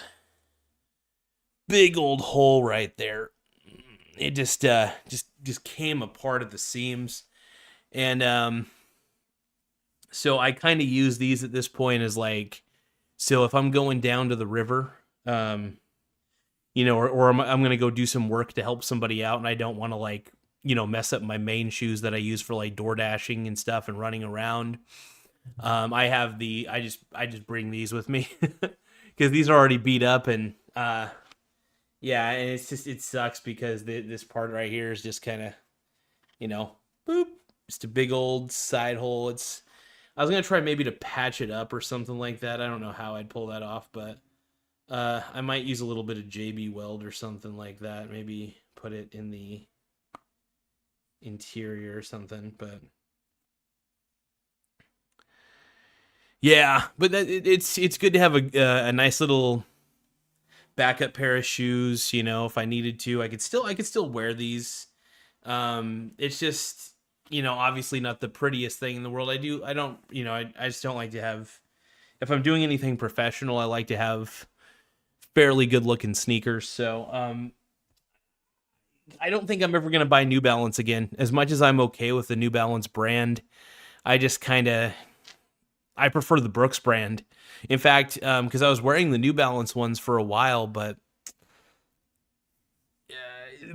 hole right there. It just came apart at the seams, and so I kind of use these at this point as like, so if I'm going down to the river, or I'm going to go do some work to help somebody out, and I don't want to like, mess up my main shoes that I use for like door dashing and stuff and running around. I just bring these with me because these are already beat up, and yeah, and it sucks because this part right here is just kind of, boop, just a big old side hole. I was gonna try maybe to patch it up or something like that. I don't know how I'd pull that off, but I might use a little bit of JB Weld or something like that. Maybe put it in the interior or something, but yeah, but it's good to have a nice little backup pair of shoes. If I needed to, I could still wear these. It's just, obviously not the prettiest thing in the world. I just don't like to have, if I'm doing anything professional, I like to have fairly good looking sneakers. So, I don't think I'm ever going to buy New Balance again. As much as I'm okay with the New Balance brand, I just I prefer the Brooks brand. In fact, because I was wearing the New Balance ones for a while, but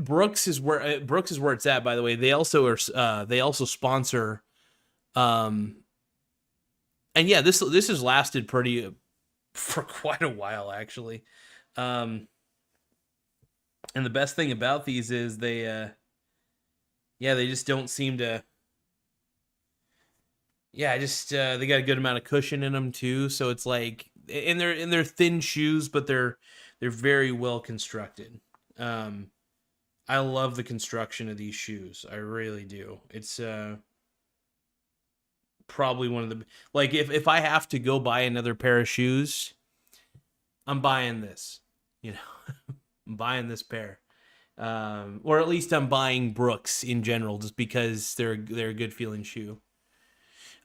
Brooks is where it's at. By the way, they also sponsor, and yeah, this has lasted for quite a while actually. And the best thing about these is they just don't seem to. Yeah, just they got a good amount of cushion in them too, so it's like, and they're thin shoes, but they're very well constructed. I love the construction of these shoes. I really do. It's probably one of the, like, if I have to go buy another pair of shoes, I'm buying this. I'm buying this pair. Or at least I'm buying Brooks in general, just because they're a good feeling shoe.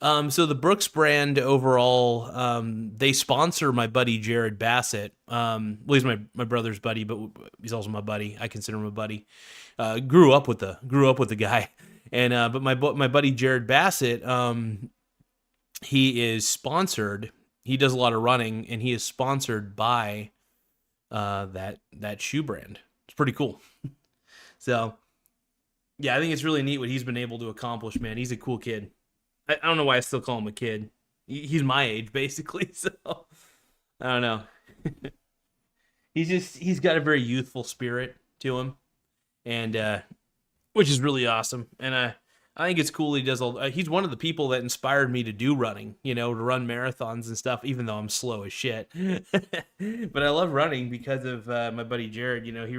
So the Brooks brand overall, they sponsor my buddy Jared Bassett. Well, he's my brother's buddy, but he's also my buddy. I consider him a buddy. Grew up with the guy, and but my buddy Jared Bassett, he is sponsored. He does a lot of running, and he is sponsored by that shoe brand. It's pretty cool. So yeah, I think it's really neat what he's been able to accomplish. Man, he's a cool kid. I don't know why I still call him a kid. He's my age, basically. So I don't know. He's got a very youthful spirit to him, and which is really awesome. And I think it's cool he does all. He's one of the people that inspired me to do running. To run marathons and stuff. Even though I'm slow as shit, but I love running because of my buddy Jared. He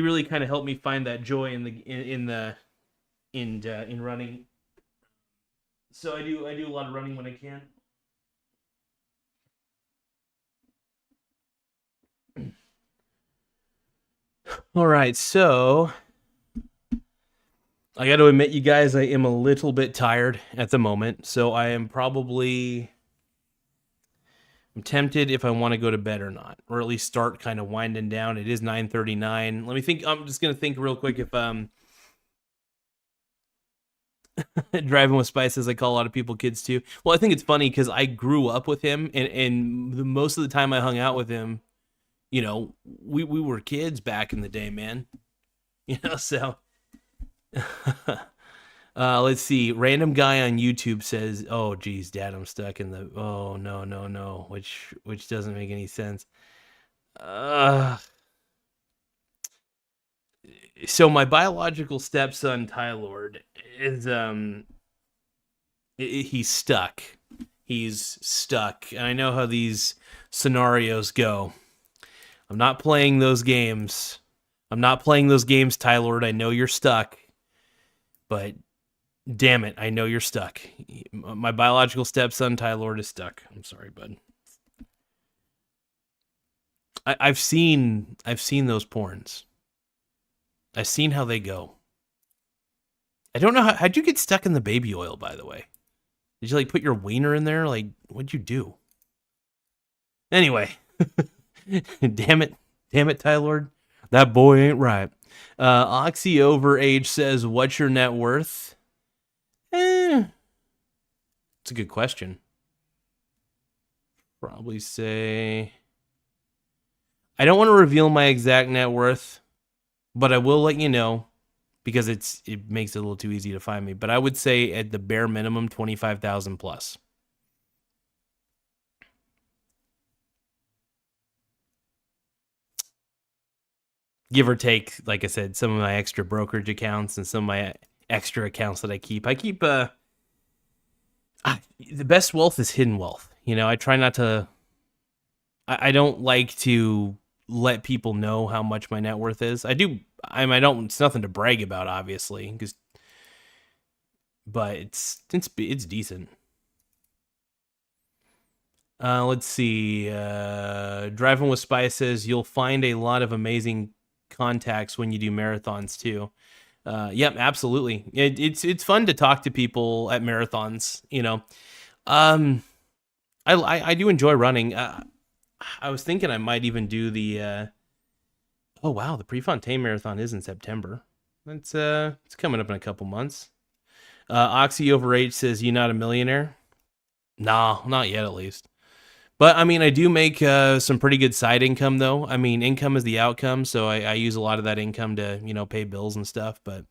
really kind of helped me find that joy in running. So I do a lot of running when I can. All right, so I got to admit, you guys, I am a little bit tired at the moment, so I am probably... I'm tempted if I want to go to bed or not, or at least start kind of winding down. It is 9:39. Let me think. I'm just going to think real quick if driving with Spice, as I call a lot of people kids too. Well, I think it's funny because I grew up with him, and most of the time I hung out with him, you know, we were kids back in the day, man. You know, so... let's see. Random guy on YouTube says, "Oh, geez, Dad, I'm stuck in the." Oh no, which doesn't make any sense. So my biological stepson Tylord is he's stuck. He's stuck, and I know how these scenarios go. I'm not playing those games. Tylord. I know you're stuck, but damn it, I know you're stuck. My biological stepson, Tylord, is stuck. I'm sorry, bud. I've seen those porns. I've seen how they go. I don't know how'd you get stuck in the baby oil, by the way? Did you like put your wiener in there? Like, what'd you do? Anyway, damn it, Tylord, that boy ain't right. Oxy Overage says, "What's your net worth?" It's a good question. Probably say... I don't want to reveal my exact net worth, but I will let you know because it makes it a little too easy to find me. But I would say at the bare minimum, 25,000 plus. Give or take, like I said, some of my extra brokerage accounts and some of my extra accounts that I keep. The best wealth is hidden wealth. You know, I try not to... I don't like to let people know how much my net worth is. I do. I don't. It's nothing to brag about, obviously, but it's decent. Let's see. Driving with Spy says you'll find a lot of amazing contacts when you do marathons too. Yep, absolutely. It's fun to talk to people at marathons. You know, I do enjoy running. I was thinking I might even do the... oh wow, the Prefontaine Marathon is in September. It's coming up in a couple months. Oxy Overage says, "You not a millionaire?" Nah, not yet at least. But I mean, I do make some pretty good side income though. I mean, income is the outcome, so I use a lot of that income to, you know, pay bills and stuff. But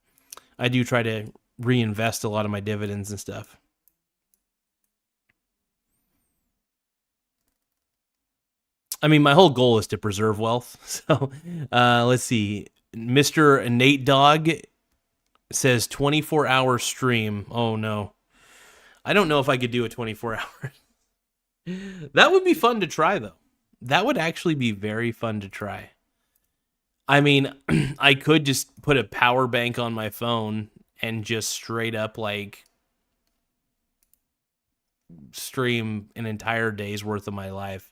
I do try to reinvest a lot of my dividends and stuff. I mean, my whole goal is to preserve wealth. So let's see. Mr. Nate Dog says 24-hour stream. Oh, no. I don't know if I could do a 24-hour. That would be fun to try, though. That would actually be very fun to try. I mean, I could just put a power bank on my phone and just straight up, like, stream an entire day's worth of my life.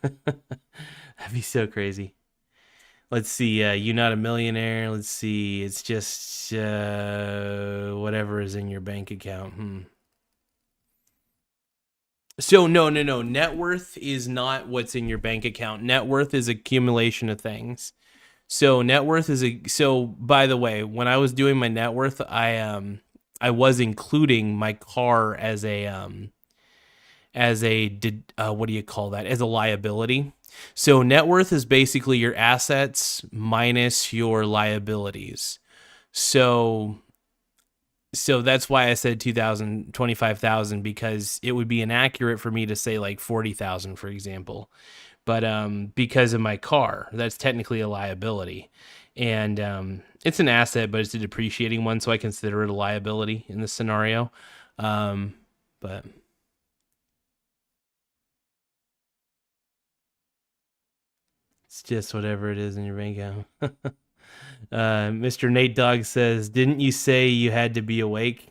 That'd be so crazy. Let's see. You not a millionaire. Let's see. It's just whatever is in your bank account. So no. Net worth is not what's in your bank account. Net worth is accumulation of things. So net worth is so by the way, when I was doing my net worth, I was including my car as a what do you call that? As a liability. So net worth is basically your assets minus your liabilities. So that's why I said 2,000, 25,000, because it would be inaccurate for me to say like 40,000, for example. But because of my car, that's technically a liability. And it's an asset, but it's a depreciating one, so I consider it a liability in this scenario. But it's just whatever it is in your bank account. Mr. Nate Dogg says, "Didn't you say you had to be awake?"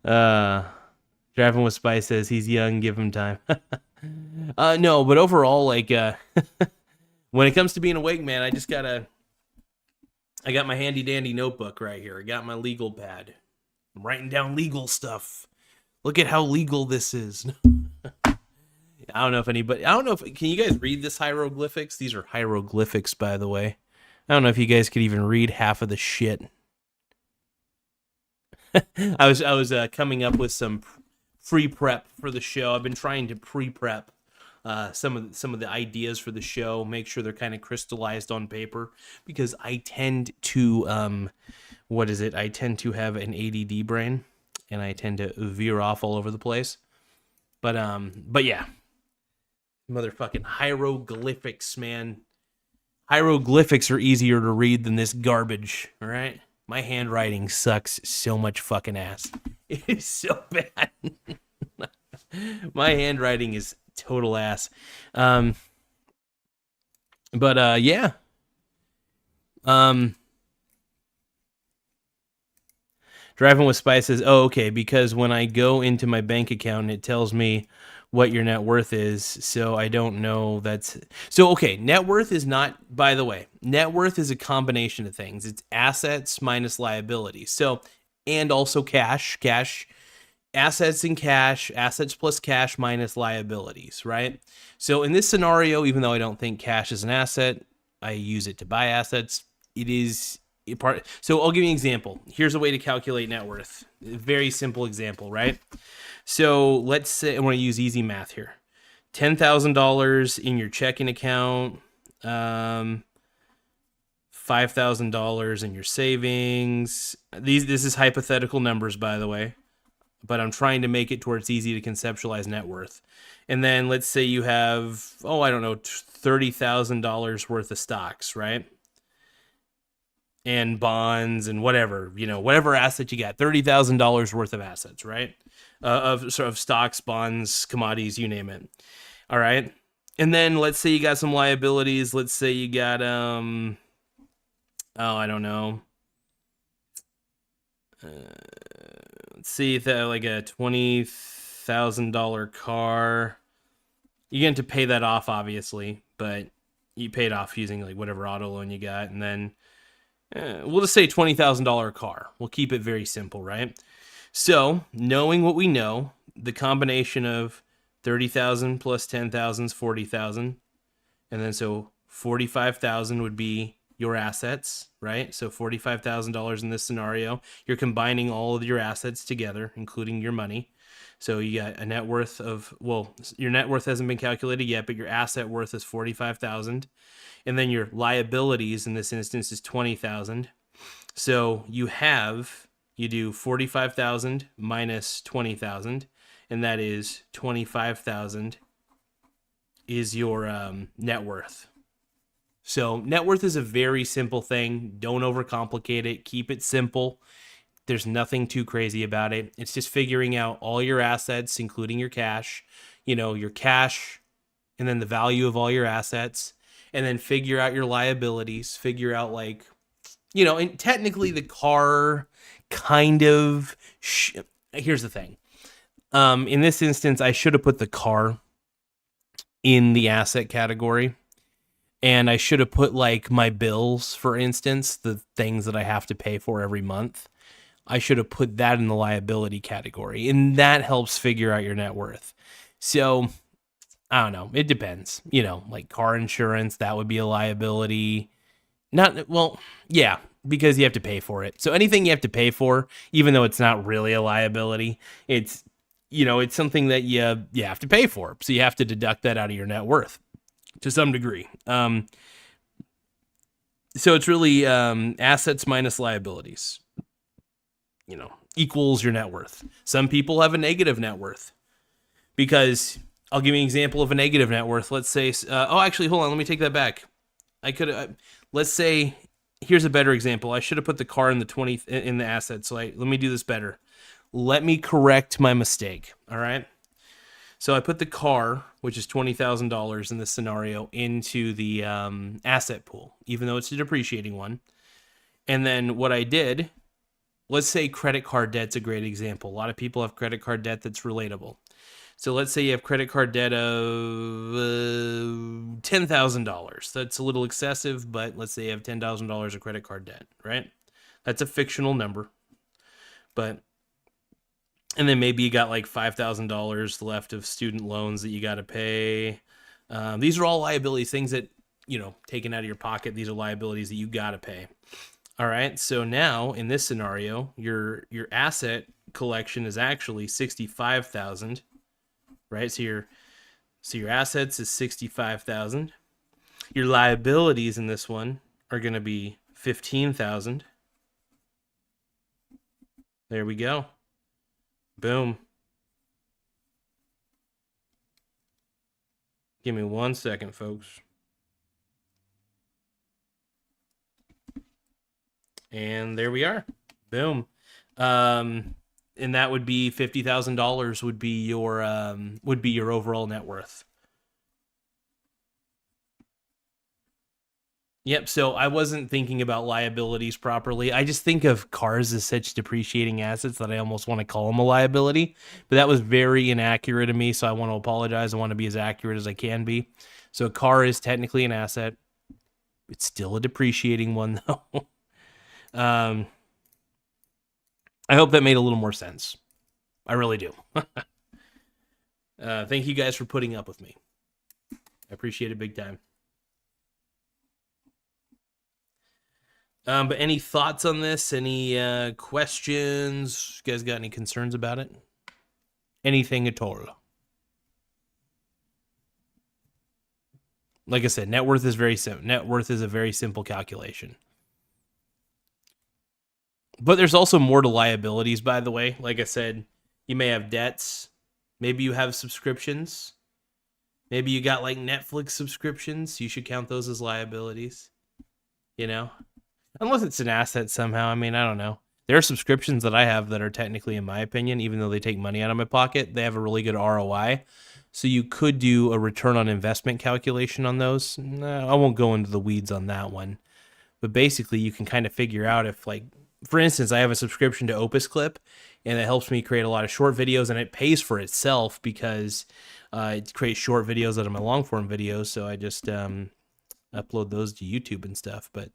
Driving with Spice says, "He's young, give him time." No, but overall, like, when it comes to being awake, man, I just gotta I got my handy dandy notebook right here. I got my legal pad. I'm writing down legal stuff. Look at how legal this is. I don't know if can you guys read this hieroglyphics? These are hieroglyphics, by the way. I don't know if you guys could even read half of the shit. I was coming up with some pre-prep for the show. I've been trying to pre-prep some of the ideas for the show, make sure they're kind of crystallized on paper, because I tend to I tend to have an ADD brain, and I tend to veer off all over the place. But yeah, motherfucking hieroglyphics, man. Hieroglyphics are easier to read than this garbage. All right, my handwriting sucks so much fucking ass. It is so bad. My handwriting is total ass. Yeah. Driving with Spice says, oh, okay, because when I go into my bank account, it tells me what your net worth is, so I don't know okay, net worth is not, by the way, net worth is a combination of things. It's assets minus liabilities. So, and also cash, assets and cash, assets plus cash minus liabilities, right? So in this scenario, even though I don't think cash is an asset, I use it to buy assets. It is a part. So I'll give you an example. Here's a way to calculate net worth. A very simple example, right? So let's say I want to use easy math here. $10,000 in your checking account, $5,000 in your savings. This is hypothetical numbers, by the way, but I'm trying to make it to where it's easy to conceptualize net worth. And then let's say you have, $30,000 worth of stocks, right? And bonds and whatever, whatever asset you got, $30,000 worth of assets, right? Of stocks, bonds, commodities, you name it. All right. And then let's say you got some liabilities. Let's say you got, I don't know. Let's see if like a $20,000 car. You're going to pay that off, obviously, but you paid off using like whatever auto loan you got. And then we'll just say $20,000 car. We'll keep it very simple, right? So knowing what we know, the combination of 30,000 plus 10,000 is 40,000. And then so 45,000 would be your assets, right? So $45,000 in this scenario. You're combining all of your assets together, including your money. So you got a net worth of, your net worth hasn't been calculated yet, but your asset worth is 45,000. And then your liabilities in this instance is 20,000. So you do 45,000 minus 20,000, and that is 25,000 is your net worth. So net worth is a very simple thing. Don't overcomplicate it. Keep it simple. There's nothing too crazy about it. It's just figuring out all your assets, including your cash, your cash, and then the value of all your assets, and then figure out your liabilities, figure out and technically the car kind of, here's the thing. In this instance, I should have put the car in the asset category. And I should have put my bills, for instance, the things that I have to pay for every month. I should have put that in the liability category. And that helps figure out your net worth. So, I don't know. It depends. Like car insurance, that would be a liability. Yeah, because you have to pay for it. So anything you have to pay for, even though it's not really a liability, it's something that you have to pay for. So you have to deduct that out of your net worth to some degree. So it's really assets minus liabilities, equals your net worth. Some people have a negative net worth because I'll give you an example of a negative net worth. Let's say, actually, hold on. Let me take that back. Let's say, here's a better example. I should have put the car in the assets. So let me do this better. Let me correct my mistake. All right. So I put the car, which is $20,000 in this scenario, into the asset pool, even though it's a depreciating one. And then what I did, let's say credit card debt's a great example. A lot of people have credit card debt that's relatable. So let's say you have credit card debt of $10,000. That's a little excessive, but let's say you have $10,000 of credit card debt, right? That's a fictional number. But, and then maybe you got like $5,000 left of student loans that you got to pay. These are all liabilities, things that, taken out of your pocket. These are liabilities that you got to pay. All right. So now in this scenario, your asset collection is actually 65,000, right? So your assets is 65,000. Your liabilities in this one are going to be 15,000. There we go. Boom. Give me 1 second, folks. And there we are. Boom. And that would be $50,000 would be your overall net worth. Yep, so I wasn't thinking about liabilities properly. I just think of cars as such depreciating assets that I almost want to call them a liability. But that was very inaccurate of me, so I want to apologize. I want to be as accurate as I can be. So a car is technically an asset. It's still a depreciating one, though. I hope that made a little more sense. I really do. Thank you guys for putting up with me. I appreciate it big time. But any thoughts on this? Any questions? You guys got any concerns about it? Anything at all? Like I said, net worth is very simple. Net worth is a very simple calculation. But there's also more to liabilities, by the way. Like I said, you may have debts. Maybe you have subscriptions. Maybe you got like Netflix subscriptions. You should count those as liabilities. Unless it's an asset somehow. I mean, I don't know. There are subscriptions that I have that are technically, in my opinion, even though they take money out of my pocket, they have a really good ROI. So you could do a return on investment calculation on those. I won't go into the weeds on that one. But basically, you can kind of figure out if, like, for instance, I have a subscription to Opus Clip, and it helps me create a lot of short videos, and it pays for itself because it creates short videos out of my long form videos. So I just upload those to YouTube and stuff. But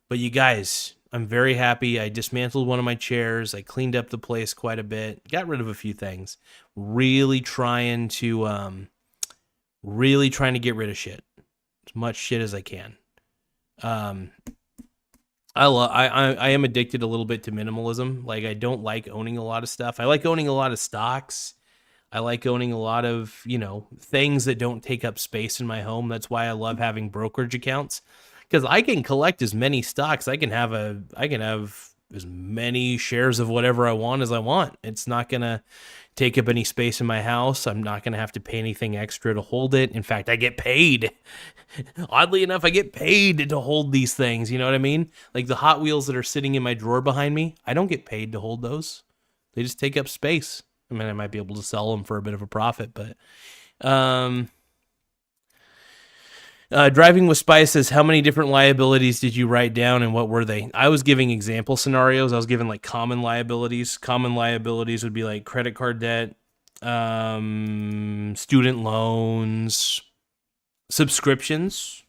you guys, I'm very happy. I dismantled one of my chairs. I cleaned up the place quite a bit. Got rid of a few things. Really trying to get rid of shit. As much shit as I can. I am addicted a little bit to minimalism. Like, I don't like owning a lot of stuff. I like owning a lot of stocks. I like owning a lot of, things that don't take up space in my home. That's why I love having brokerage accounts, because I can collect as many stocks. I can have as many shares of whatever I want as I want. It's not going to take up any space in my house. I'm not going to have to pay anything extra to hold it. In fact, I get paid. Oddly enough, I get paid to hold these things. You know what I mean? Like the Hot Wheels that are sitting in my drawer behind me, I don't get paid to hold those. They just take up space. I mean, I might be able to sell them for a bit of a profit, but Driving with Spice says, how many different liabilities did you write down and what were they? I was giving example scenarios. I was giving like common liabilities. Common liabilities would be like credit card debt, student loans, subscriptions.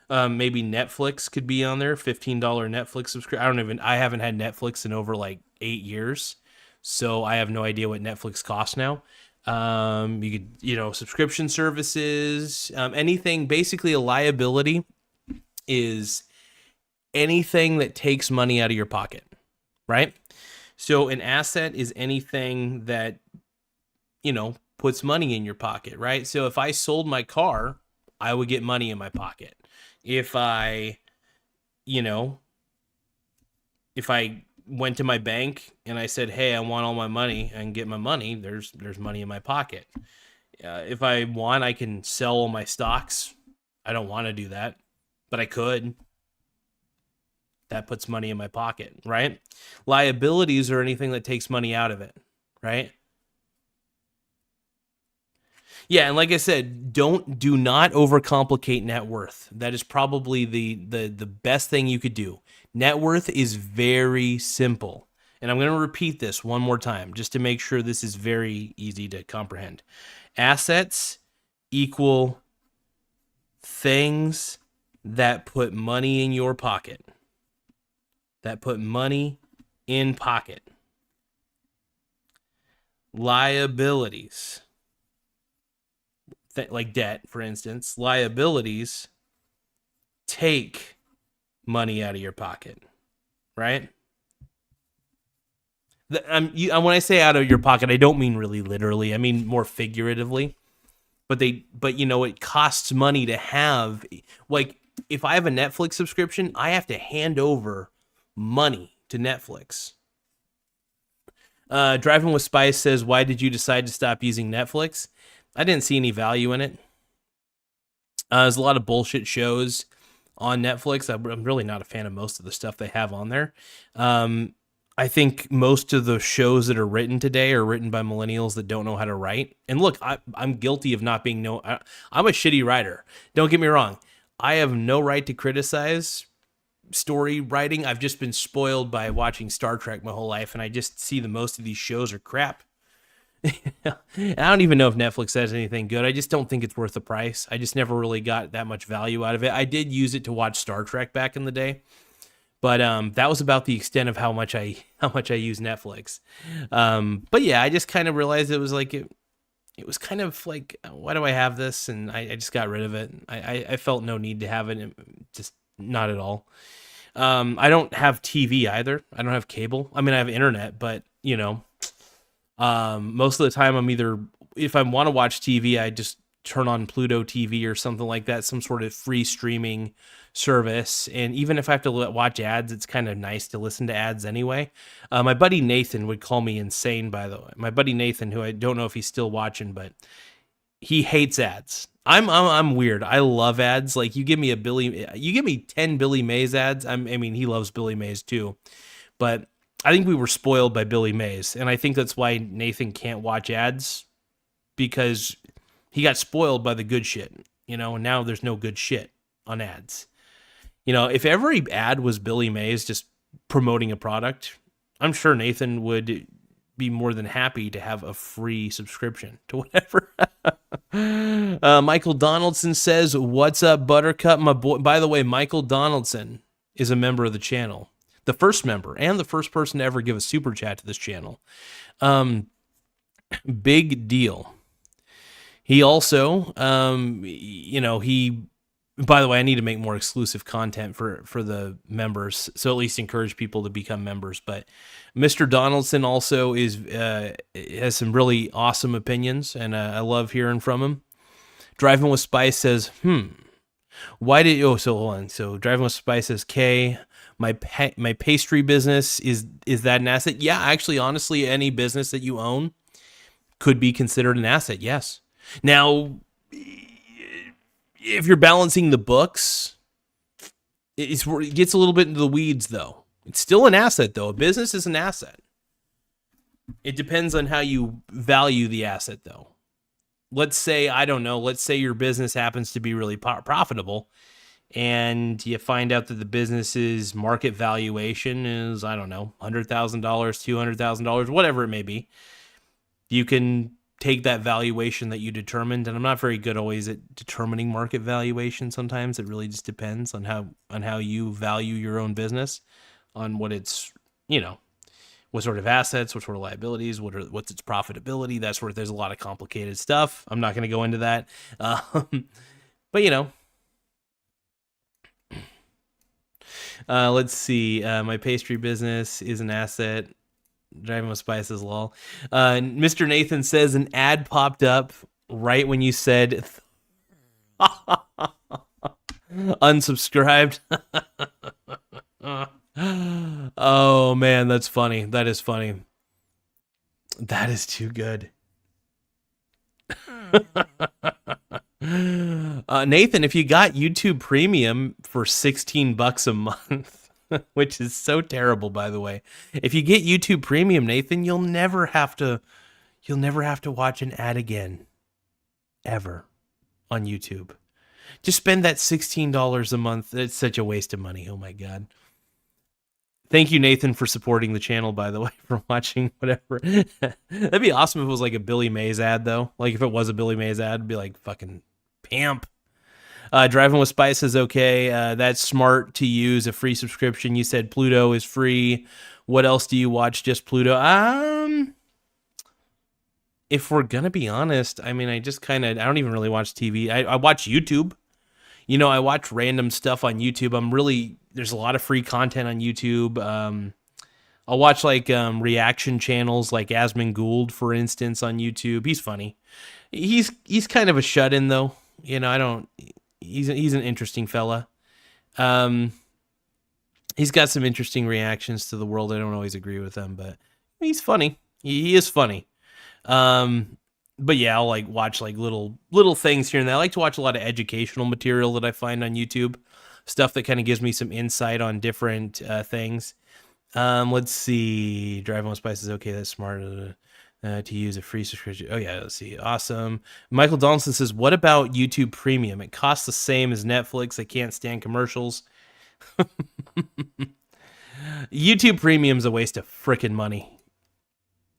Maybe Netflix could be on there. $15 Netflix subscription. I haven't had Netflix in over like 8 years, so I have no idea what Netflix costs now. You could, subscription services, anything. Basically, a liability is anything that takes money out of your pocket, right? So an asset is anything that, puts money in your pocket, right? So if I sold my car, I would get money in my pocket. If I went to my bank and I said, hey, I want all my money and get my money, there's money in my pocket. If I want, I can sell all my stocks. I don't want to do that, but I could. That puts money in my pocket, right? Liabilities are anything that takes money out of it, right? Yeah, and like I said, do not overcomplicate net worth. That is probably the best thing you could do. Net worth is very simple. And I'm going to repeat this one more time just to make sure this is very easy to comprehend. Assets equal things that put money in your pocket. That put money in pocket. Liabilities, like debt, for instance, liabilities take money out of your pocket, right? When I say out of your pocket, I don't mean really literally. I mean more figuratively. But it costs money to have, like, if I have a Netflix subscription, I have to hand over money to Netflix. Driving with Spice says, why did you decide to stop using Netflix? I didn't see any value in it. There's a lot of bullshit shows on Netflix. I'm really not a fan of most of the stuff they have on there. I think most of the shows that are written today are written by millennials that don't know how to write. And look, I'm guilty of not being I'm a shitty writer. Don't get me wrong. I have no right to criticize story writing. I've just been spoiled by watching Star Trek my whole life, and I just see the most of these shows are crap. I don't even know if Netflix has anything good. I just don't think it's worth the price. I just never really got that much value out of it. I did use it to watch Star Trek back in the day, but that was about the extent of how much I use Netflix. But yeah, I just kind of realized it was like it was kind of like, why do I have this? And I just got rid of it. I felt no need to have it, just not at all. I don't have TV either. I don't have cable. I mean, I have internet, but most of the time I'm either, if I want to watch TV, I just turn on Pluto TV or something like that, some sort of free streaming service. And even if I have to watch ads, it's kind of nice to listen to ads anyway. My buddy Nathan would call me insane, by the way. My buddy Nathan, who I don't know if he's still watching, but he hates ads. I'm weird. I love ads. Like, you give me 10 Billy Mays ads. I mean, he loves Billy Mays too, but I think we were spoiled by Billy Mays, and I think that's why Nathan can't watch ads, because he got spoiled by the good shit, and now there's no good shit on ads. If every ad was Billy Mays just promoting a product, I'm sure Nathan would be more than happy to have a free subscription to whatever. Michael Donaldson says, what's up, Buttercup, my boy? By the way, Michael Donaldson is a member of the channel. The first member and the first person to ever give a super chat to this channel. Big deal. He also, by the way, I need to make more exclusive content for the members, so at least encourage people to become members. But Mr. Donaldson also has some really awesome opinions, and I love hearing from him. Driving with Spice says, why did you? Oh, so hold on. So Driving with Spice says, K, my pastry business, is that an asset? Yeah, actually, honestly, any business that you own could be considered an asset. Yes. Now, if you're balancing the books, it gets a little bit into the weeds, though. It's still an asset, though. A business is an asset. It depends on how you value the asset, though. Let's say your business happens to be really profitable, and you find out that the business's market valuation is, I don't know, $100,000, $200,000, whatever it may be. You can take that valuation that you determined, and I'm not very good always at determining market valuation. Sometimes it really just depends on how you value your own business, on what it's, what sort of assets, what sort of liabilities, what's its profitability, that sort of. There's a lot of complicated stuff. I'm not going to go into that, but let's see. My pastry business is an asset. Driving with Spice as well. Mr. Nathan says an ad popped up right when you said unsubscribed. Oh man, that's funny. That is funny. That is too good. Nathan, if you got YouTube Premium for $16 a month, which is so terrible, by the way. If you get YouTube Premium, Nathan, you'll never have to watch an ad again, ever, on YouTube. Just spend that $16 a month. It's such a waste of money. Oh my God. Thank you, Nathan, for supporting the channel, by the way, for watching whatever. That'd be awesome if it was like a Billy Mays ad, though. Like, if it was a Billy Mays ad, it'd be like, fucking pimp. Driving with Spice is okay. That's smart to use a free subscription. You said Pluto is free. What else do you watch? Just Pluto? If we're gonna be honest, I mean, I don't even really watch TV. I watch YouTube. I watch random stuff on YouTube. There's a lot of free content on YouTube. I'll watch like reaction channels like Asmund Gould, for instance, on YouTube. He's funny. He's kind of a shut-in though. He's an interesting fella. He's got some interesting reactions to the world. I don't always agree with them, but he's funny. He is funny. But yeah, I'll like watch like little things here and there. I like to watch a lot of educational material that I find on YouTube, stuff that kind of gives me some insight on different things. Let's see. Driving with Spice is okay. That's smart to use a free subscription. Oh yeah, let's see. Awesome. Michael Donaldson says, "What about YouTube Premium? It costs the same as Netflix. I can't stand commercials." YouTube Premium's a waste of frickin' money.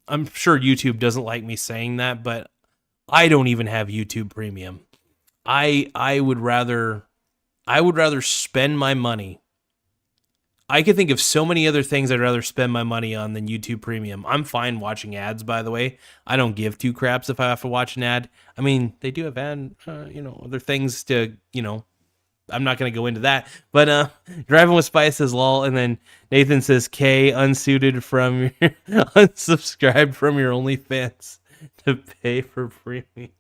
I'm sure YouTube doesn't like me saying that, but I don't even have YouTube Premium. I would rather spend my money. I could think of so many other things I'd rather spend my money on than YouTube Premium. I'm fine watching ads, by the way. I don't give two craps if I have to watch an ad. I mean, they do have other things to, I'm not going to go into that. But Driving with Spice says lol, and then Nathan says K, unsuited from your unsubscribed from your OnlyFans to pay for premium.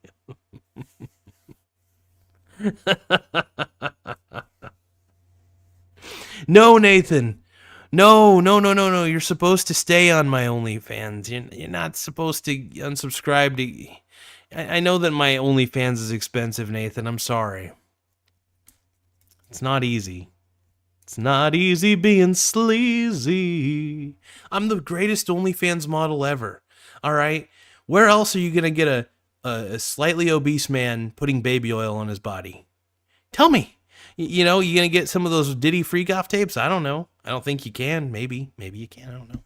No, Nathan. No. You're supposed to stay on my OnlyFans. You're not supposed to unsubscribe to... I know that my OnlyFans is expensive, Nathan. I'm sorry. It's not easy. It's not easy being sleazy. I'm the greatest OnlyFans model ever. All right? Where else are you going to get a slightly obese man putting baby oil on his body? Tell me. You going to get some of those Diddy freak-off tapes? I don't know. I don't think you can. Maybe you can. I don't know.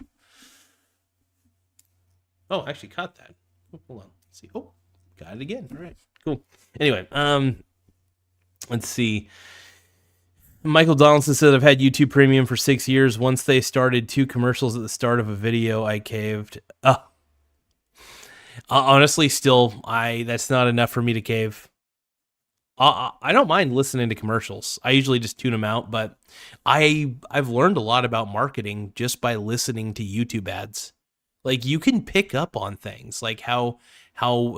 Oh, I actually caught that. Oh, hold on. Let's see. Oh, got it again. All right. Cool. Anyway, let's see. Michael Donaldson said, I've had YouTube Premium for 6 years. Once they started 2 commercials at the start of a video, I caved. Honestly, still, that's not enough for me to cave. I don't mind listening to commercials. I usually just tune them out, but I've learned a lot about marketing just by listening to YouTube ads. Like, you can pick up on things, like how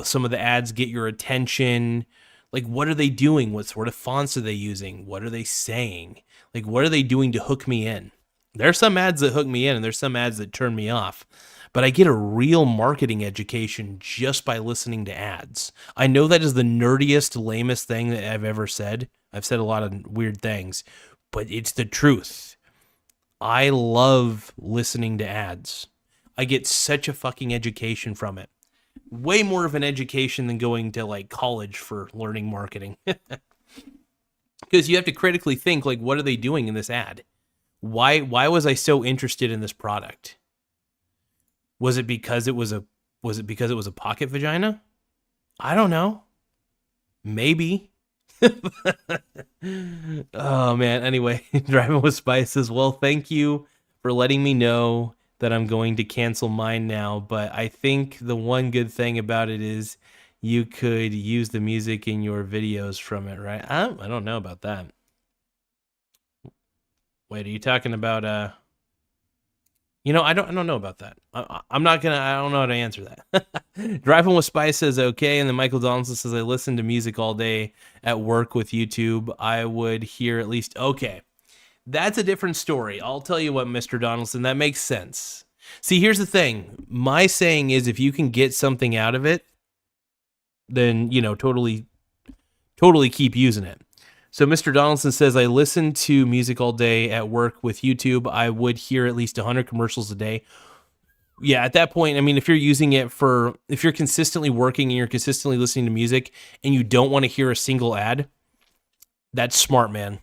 some of the ads get your attention. Like, what are they doing? What sort of fonts are they using? What are they saying? Like, what are they doing to hook me in? There's some ads that hook me in, and there's some ads that turn me off. But I get a real marketing education just by listening to ads. I know that is the nerdiest, lamest thing that I've ever said. I've said a lot of weird things, but it's the truth. I love listening to ads. I get such a fucking education from it. Way more of an education than going to like college for learning marketing. Because you have to critically think, like, what are they doing in this ad? Why was I so interested in this product? Was it because it was a pocket vagina? I don't know. Maybe. Oh man. Anyway, Driving with Spice says, well, thank you for letting me know that I'm going to cancel mine now, but I think the one good thing about it is you could use the music in your videos from it, right? I don't know about that. Wait, are you talking about I don't know about that. I don't know how to answer that. Driving with Spice says okay, and then Michael Donaldson says, I listen to music all day at work with YouTube. I would hear at least okay. That's a different story. I'll tell you what, Mr. Donaldson, that makes sense. See, here's the thing. My saying is if you can get something out of it, then, totally keep using it. So Mr. Donaldson says, I listen to music all day at work with YouTube. I would hear at least 100 commercials a day. Yeah, at that point, I mean, if you're using it if you're consistently working and you're consistently listening to music and you don't want to hear a single ad, that's smart, man.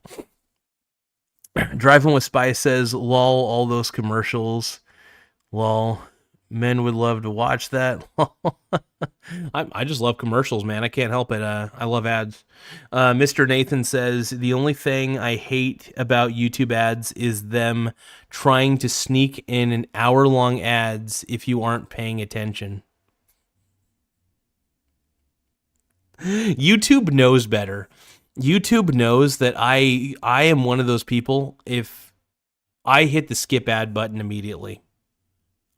Driving with Spice says, lol, all those commercials. Lol. Men would love to watch that. I just love commercials, man. I can't help it. I love ads. Mr. Nathan says, the only thing I hate about YouTube ads is them trying to sneak in an hour-long ads if you aren't paying attention. YouTube knows better. YouTube knows that I am one of those people. If I hit the skip ad button immediately,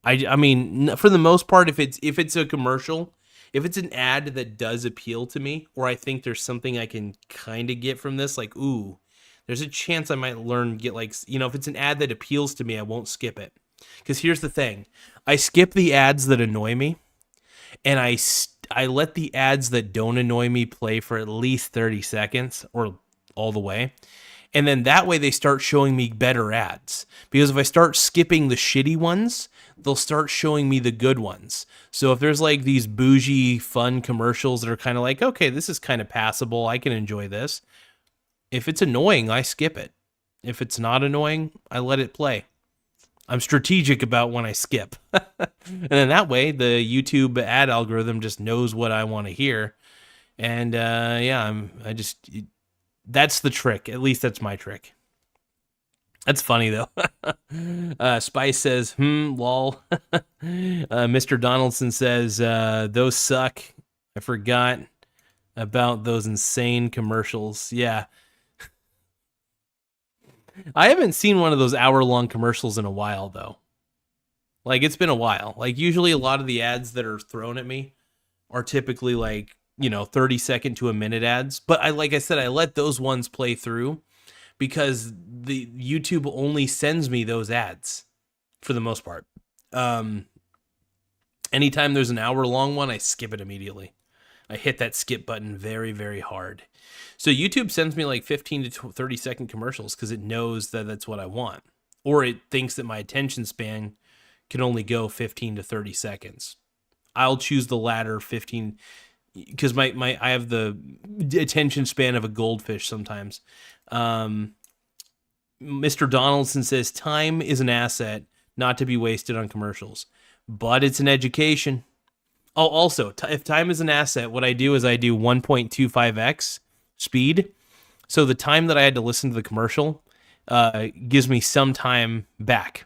I mean, for the most part, if it's a commercial, if it's an ad that does appeal to me, or I think there's something I can kind of get from this, like, ooh, there's a chance I might get like, if it's an ad that appeals to me, I won't skip it. Because here's the thing, I skip the ads that annoy me, and I let the ads that don't annoy me play for at least 30 seconds or all the way. And then that way they start showing me better ads. Because if I start skipping the shitty ones, they'll start showing me the good ones. So if there's like these bougie, fun commercials that are kind of like, okay, this is kind of passable, I can enjoy this. If it's annoying, I skip it. If it's not annoying, I let it play. I'm strategic about when I skip. And then that way, the YouTube ad algorithm just knows what I want to hear. And that's the trick. At least that's my trick. That's funny, though. Spice says, lol. Mr. Donaldson says, those suck. I forgot about those insane commercials. Yeah. I haven't seen one of those hour-long commercials in a while, though. Like, it's been a while. Like, usually a lot of the ads that are thrown at me are typically like, 30-second to a minute ads. But like I said, I let those ones play through because the YouTube only sends me those ads for the most part. Anytime there's an hour-long one, I skip it immediately. I hit that skip button very, very hard. So YouTube sends me like 15 to 30-second commercials because it knows that that's what I want. Or it thinks that my attention span can only go 15 to 30 seconds. I'll choose the latter, 15, because I have the attention span of a goldfish sometimes. Mr. Donaldson says, time is an asset not to be wasted on commercials, but it's an education. Oh, also, if time is an asset, what I do is I do 1.25x speed. So the time that I had to listen to the commercial gives me some time back,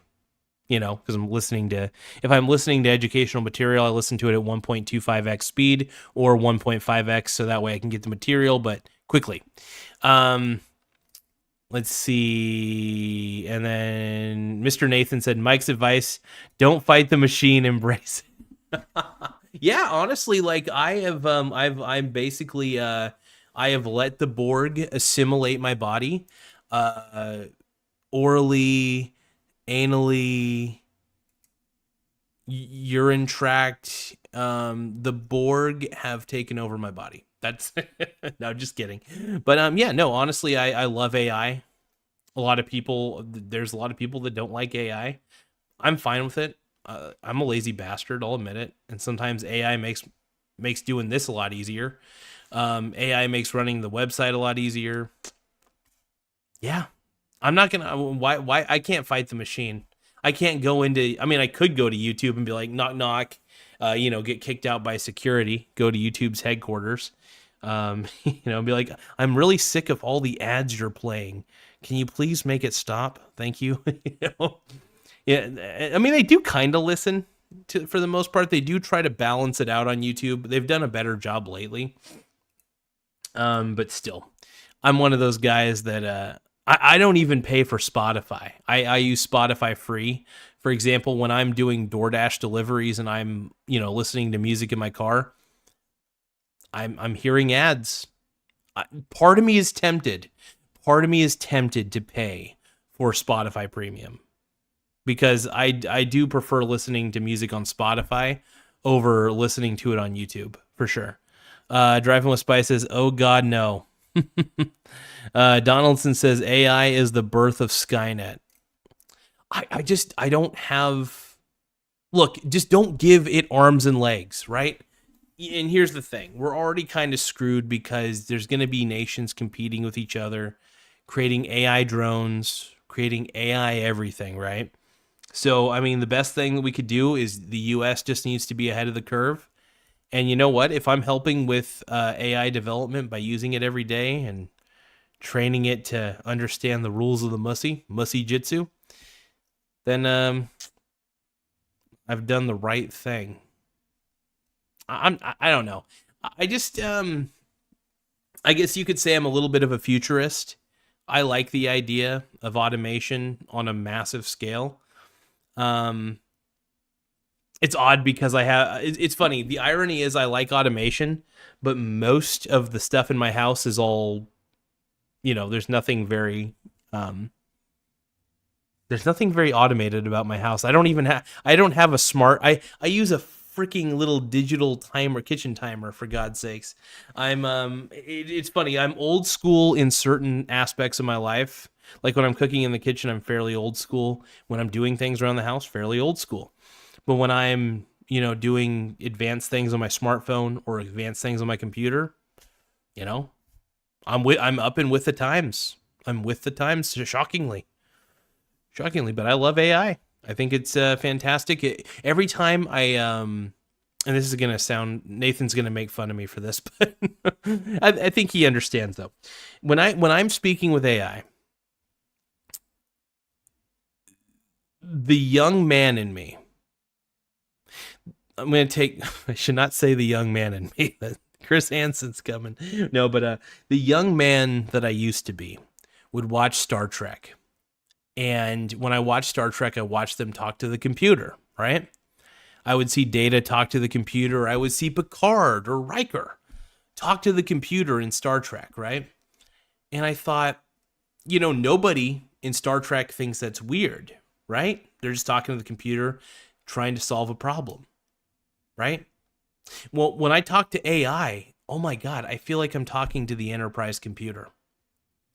because if I'm listening to educational material, I listen to it at 1.25x speed or 1.5x, so that way I can get the material, but quickly. Let's see. And then Mr. Nathan said, Mike's advice, don't fight the machine, embrace it. Yeah, honestly, like I have I'm basically I have let the Borg assimilate my body orally, anally, urine tract. The Borg have taken over my body. That's no, just kidding. But honestly, I love AI. There's a lot of people that don't like AI. I'm fine with it. I'm a lazy bastard, I'll admit it. And sometimes AI makes doing this a lot easier. AI makes running the website a lot easier. Yeah. I'm not gonna. Why? I can't fight the machine. I can't go into. I mean, I could go to YouTube and be like, knock, knock. Get kicked out by security. Go to YouTube's headquarters. Be like, I'm really sick of all the ads you're playing. Can you please make it stop? Thank you. Yeah. I mean, they do kind of listen for the most part. They do try to balance it out on YouTube. They've done a better job lately. But still, I'm one of those guys that I don't even pay for Spotify. I use Spotify free. For example, when I'm doing DoorDash deliveries and I'm, listening to music in my car, I'm hearing ads. Part of me is tempted to pay for Spotify Premium because I do prefer listening to music on Spotify over listening to it on YouTube for sure. Driving with Spice says, "Oh God, no." Donaldson says AI is the birth of Skynet. I don't have. Look, just don't give it arms and legs, right? And here's the thing: we're already kind of screwed because there's going to be nations competing with each other, creating AI drones, creating AI everything, right? So, I mean, the best thing that we could do is the US just needs to be ahead of the curve. And you know what? If I'm helping with AI development by using it every day and training it to understand the rules of the mussy jitsu, then I've done the right thing. I don't know. I just I guess you could say I'm a little bit of a futurist. I like the idea of automation on a massive scale. Um, it's odd because it's funny. The irony is I like automation, but most of the stuff in my house is all, there's nothing very automated about my house. I don't have a smart, I use a freaking little digital timer, kitchen timer, for God's sakes. It's funny. I'm old school in certain aspects of my life. Like when I'm cooking in the kitchen, I'm fairly old school. When I'm doing things around the house, fairly old school. But when I'm, doing advanced things on my smartphone or advanced things on my computer, I'm up and with the times. I'm with the times, shockingly, but I love AI. I think it's fantastic. Every time and this is gonna sound, Nathan's gonna make fun of me for this, but I think he understands though. When I'm speaking with AI, the young man in me, I should not say the young man in me. Chris Hansen's coming. No, but the young man that I used to be would watch Star Trek. And when I watched Star Trek, I watched them talk to the computer, right? I would see Data talk to the computer. I would see Picard or Riker talk to the computer in Star Trek, right? And I thought, nobody in Star Trek thinks that's weird, right? They're just talking to the computer, trying to solve a problem, right? Well, when I talk to AI, oh my God, I feel like I'm talking to the enterprise computer.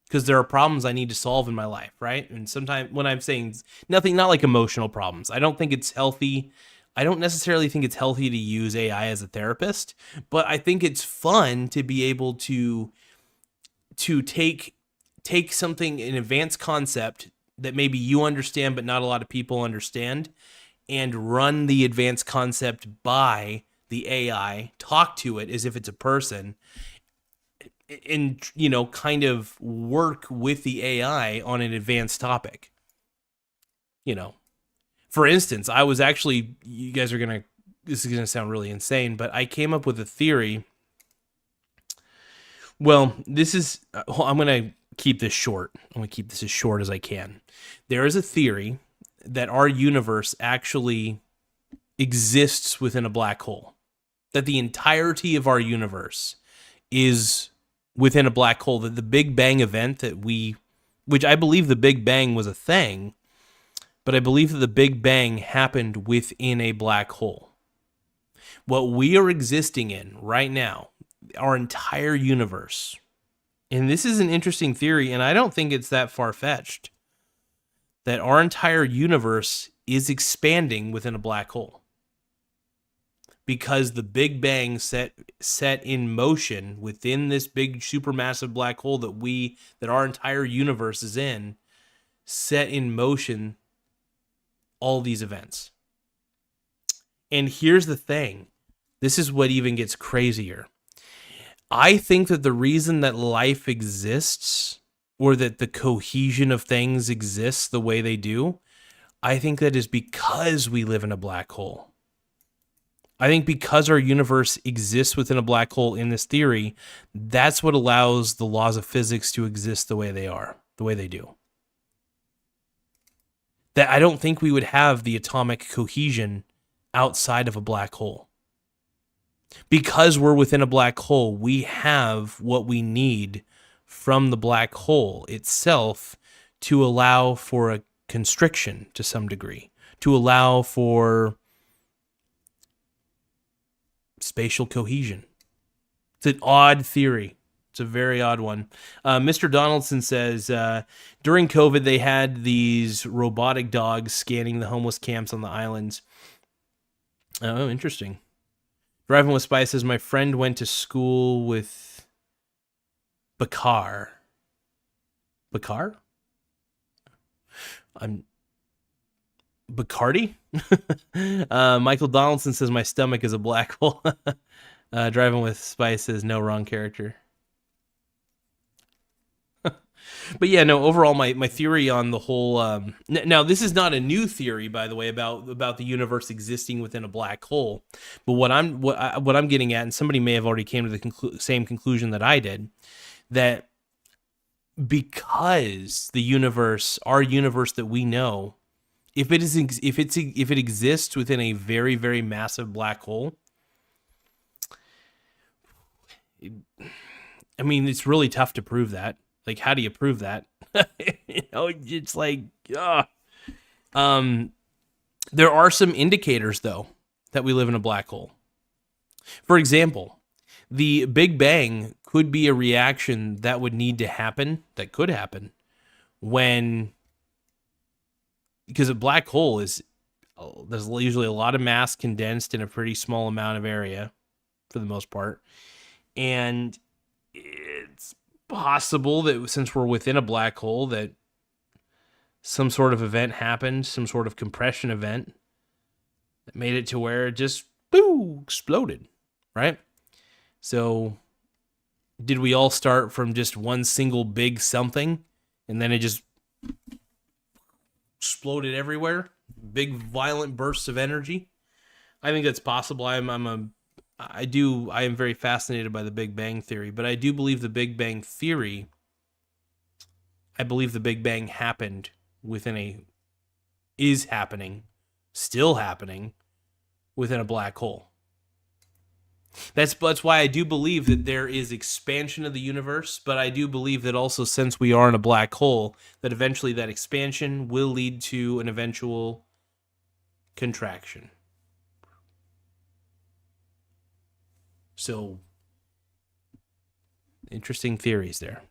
Because there are problems I need to solve in my life, right? And sometimes when I'm saying nothing, not like emotional problems, I don't think it's healthy. I don't necessarily think it's healthy to use AI as a therapist, but I think it's fun to be able to take something, an advanced concept that maybe you understand but not a lot of people understand, and run the advanced concept by the AI, talk to it as if it's a person, and kind of work with the AI on an advanced topic. For instance, I was actually, this is gonna sound really insane, but I came up with a theory. Well, I'm gonna keep this short. I'm gonna keep this as short as I can. There is a theory that our universe actually exists within a black hole. That the entirety of our universe is within a black hole, that the Big Bang event which I believe the Big Bang was a thing, but I believe that the Big Bang happened within a black hole. What we are existing in right now, our entire universe, and this is an interesting theory, and I don't think it's that far-fetched, that our entire universe is expanding within a black hole. Because the Big Bang set in motion within this big supermassive black hole that our entire universe is in, set in motion all these events. And here's the thing. This is what even gets crazier. I think that the reason that life exists, or that the cohesion of things exists the way they do, I think that is because we live in a black hole. I think because our universe exists within a black hole in this theory, that's what allows the laws of physics to exist the way they are, the way they do. That I don't think we would have the atomic cohesion outside of a black hole. Because we're within a black hole, we have what we need from the black hole itself to allow for a constriction to some degree, to allow for spatial cohesion. It's an odd theory. It's a very odd one. Mr. Donaldson says, during COVID, they had these robotic dogs scanning the homeless camps on the islands. Oh, interesting. Driving with Spice says, my friend went to school with Bakar. Bakar? I'm Bacardi. Michael Donaldson says my stomach is a black hole. Driving with Spice says no, wrong character. But yeah, no. Overall, my theory on the whole. Now, this is not a new theory, by the way, about the universe existing within a black hole. But what I'm getting at, and somebody may have already came to the same conclusion that I did, that because the universe, our universe that we know, if it exists within a very, very massive black hole, I mean, it's really tough to prove that. Like, how do you prove that? It's like, there are some indicators though that we live in a black hole. For example, the Big Bang could be a reaction that would need to happen, that could happen because a black hole is, there's usually a lot of mass condensed in a pretty small amount of area for the most part. And it's possible that since we're within a black hole that some sort of event happened, some sort of compression event that made it to where it just exploded, right? So did we all start from just one single big something and then it just exploded everywhere? Big violent bursts of energy? I think that's possible. I am very fascinated by the Big Bang Theory, but I do believe the Big Bang Theory, I believe the Big Bang happened still happening within a black hole. That's why I do believe that there is expansion of the universe, but I do believe that also since we are in a black hole, that eventually that expansion will lead to an eventual contraction. So, interesting theories there.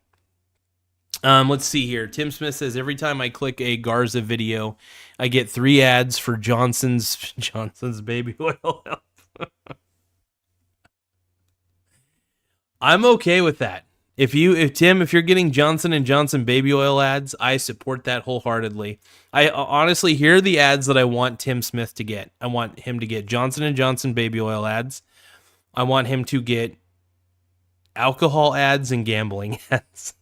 Let's see here. Tim Smith says, every time I click a Garza video, I get 3 ads for Johnson's baby oil help. I'm okay with that. If you're getting Johnson & Johnson baby oil ads, I support that wholeheartedly. I honestly, here are the ads that I want Tim Smith to get. I want him to get Johnson & Johnson baby oil ads. I want him to get alcohol ads and gambling ads.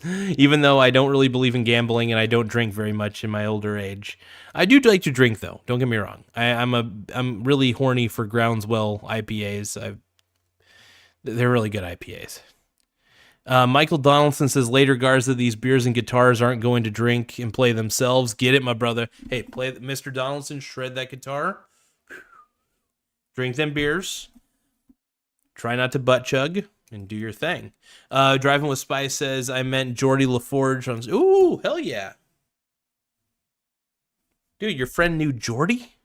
Even though I don't really believe in gambling and I don't drink very much in my older age. I do like to drink though, don't get me wrong. I'm really horny for Groundswell IPAs. They're really good IPAs. Michael Donaldson says, later, Garza, these beers and guitars aren't going to drink and play themselves. Get it, my brother. Hey, play Mr. Donaldson, shred that guitar. Drink them beers. Try not to butt chug and do your thing. Driving with Spice says, I meant Geordie LaForge. Ooh, hell yeah. Dude, your friend knew Geordie?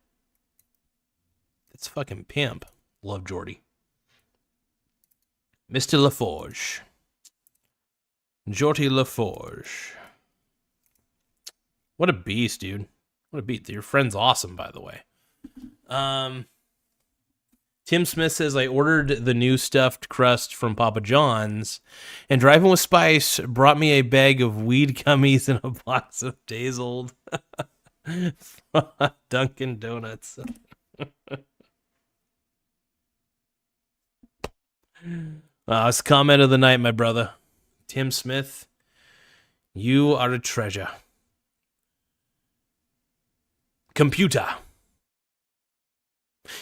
That's fucking pimp. Love Geordie. Mr. LaForge. Geordie LaForge. What a beast, dude. What a beast. Your friend's awesome, by the way. Tim Smith says, I ordered the new stuffed crust from Papa John's, and Driving with Spice brought me a bag of weed gummies and a box of days old Dunkin' Donuts. It's comment of the night, my brother. Tim Smith, you are a treasure. Computer.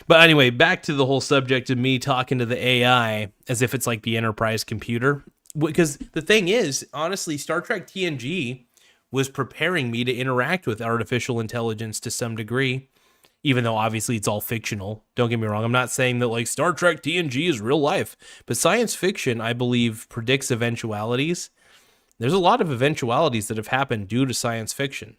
But anyway, back to the whole subject of me talking to the AI as if it's like the enterprise computer. Because the thing is, honestly, Star Trek TNG was preparing me to interact with artificial intelligence to some degree, even though obviously it's all fictional. Don't get me wrong. I'm not saying that like Star Trek TNG is real life, but science fiction, I believe, predicts eventualities. There's a lot of eventualities that have happened due to science fiction.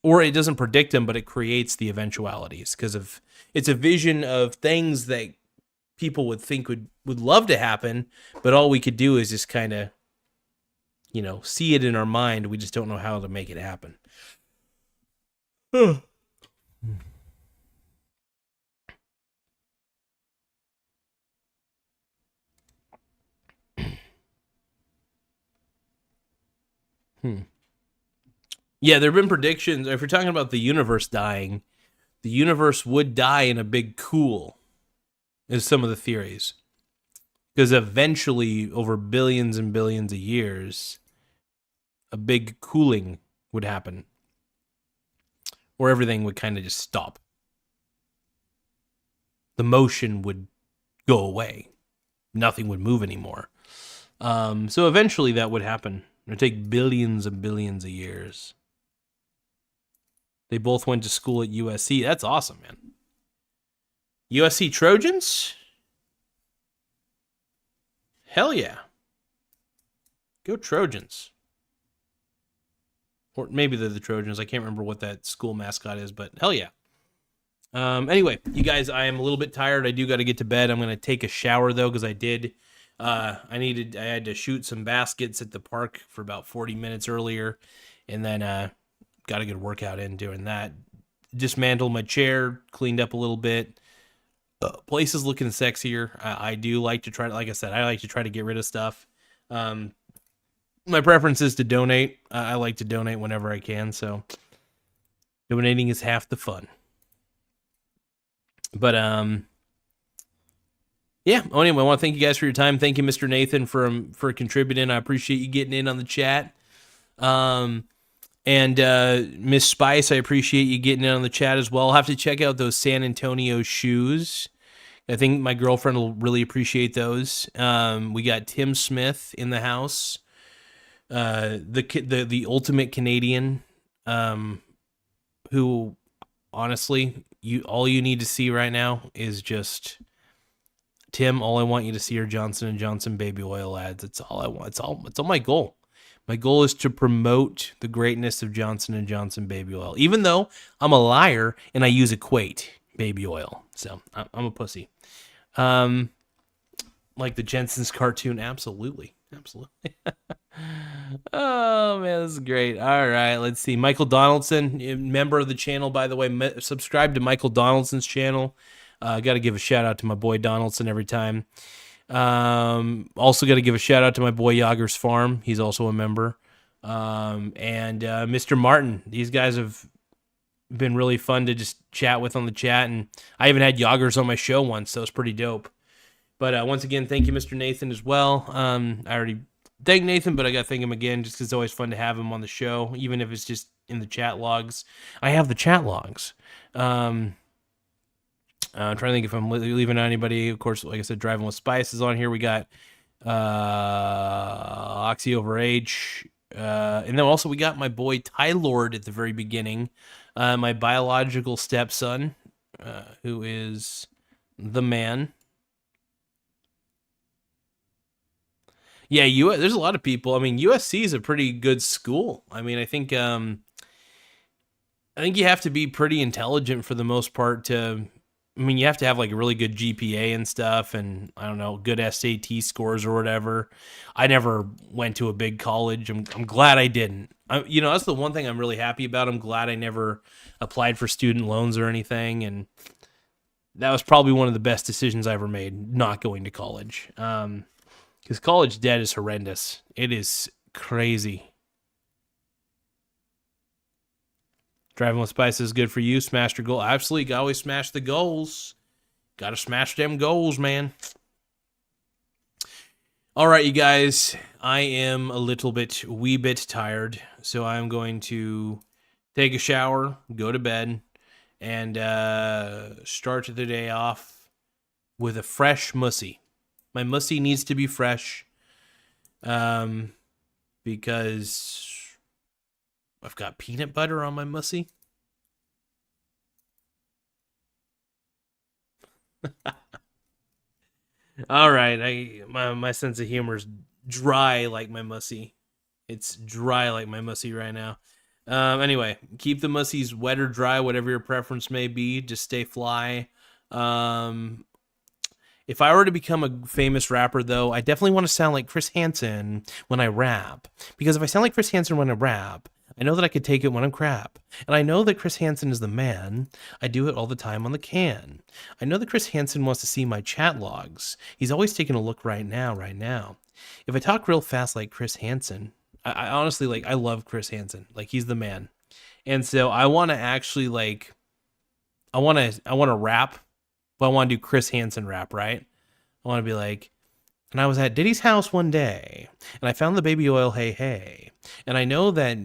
Or it doesn't predict them, but it creates the eventualities because of it's a vision of things that people would think would love to happen, but all we could do is just kind of, see it in our mind. We just don't know how to make it happen. Yeah, there have been predictions. If you're talking about the universe dying, the universe would die in a big cool, is some of the theories. Because eventually, over billions and billions of years, a big cooling would happen where everything would kind of just stop. The motion would go away. Nothing would move anymore. So eventually that would happen. It would take billions and billions of years. They both went to school at USC. That's awesome, man. USC Trojans? Hell yeah. Go Trojans. Or maybe they're the Trojans. I can't remember what that school mascot is, but hell yeah. Anyway, you guys, I am a little bit tired. I do got to get to bed. I'm going to take a shower, though, because I had to shoot some baskets at the park for about 40 minutes earlier, and then got a good workout in doing that. Dismantled my chair, cleaned up a little bit. Place is looking sexier. I do like to try to, like I said, I like to try to get rid of stuff. My preference is to donate. I like to donate whenever I can, so donating is half the fun. But yeah. Anyway, I want to thank you guys for your time. Thank you, Mr. Nathan, for contributing. I appreciate you getting in on the chat. And Miss Spice, I appreciate you getting in on the chat as well. I'll have to check out those San Antonio shoes. I think my girlfriend will really appreciate those. We got Tim Smith in the house, the ultimate Canadian, who honestly, all you need to see right now is just Tim. All I want you to see are Johnson & Johnson baby oil ads. That's all I want. It's all my goal. My goal is to promote the greatness of Johnson & Johnson baby oil, even though I'm a liar and I use Equate baby oil. So I'm a pussy. Like the Jensen's cartoon. Absolutely. Oh man, this is great. All right, let's see. Michael Donaldson, member of the channel, by the way. Subscribe to Michael Donaldson's channel. Got to give a shout out to my boy Donaldson every time. Also got to give a shout out to my boy Yager's Farm. He's also a member. And Mr. Martin. These guys have been really fun to just chat with on the chat, and I haven't had Yagers on my show once, so it's pretty dope. But once again, thank you, Mr. Nathan, as well. I already thanked Nathan, but I got to thank him again just because it's always fun to have him on the show, even if it's just in the chat logs. I have the chat logs. I'm trying to think if I'm leaving out anybody. Of course, like I said, Driving with Spice is on here. We got Oxy Over H. And then also we got my boy Ty Lord at the very beginning. My biological stepson, who is the man. Yeah, there's a lot of people. I mean, USC is a pretty good school. I mean, I think you have to be pretty intelligent for the most part to. I mean, you have to have like a really good GPA and stuff, and I don't know, good SAT scores or whatever. I never went to a big college. I'm glad I didn't. That's the one thing I'm really happy about. I'm glad I never applied for student loans or anything, and that was probably one of the best decisions I ever made, not going to college. Because college debt is horrendous. It is crazy. Driving with Spice is good for you. Smash your goal. Absolutely. Got to always smash the goals. Got to smash them goals, man. All right, you guys. I am a wee bit tired. So I'm going to take a shower, go to bed, and start the day off with a fresh mussy. My mussy needs to be fresh because I've got peanut butter on my mussy. All right, my sense of humor is dry like my mussy. It's dry like my mussy right now. Anyway, keep the mussies wet or dry, whatever your preference may be. Just stay fly. If I were to become a famous rapper, though, I definitely want to sound like Chris Hansen when I rap. Because if I sound like Chris Hansen when I rap, I know that I could take it when I'm crap. And I know that Chris Hansen is the man. I do it all the time on the can. I know that Chris Hansen wants to see my chat logs. He's always taking a look right now. If I talk real fast like Chris Hansen, I honestly like I love Chris Hansen. Like he's the man. And so I want to actually like I want to rap, but I want to do Chris Hansen rap, right? I want to be like, and I was at Diddy's house one day, and I found the baby oil, hey hey, and I know that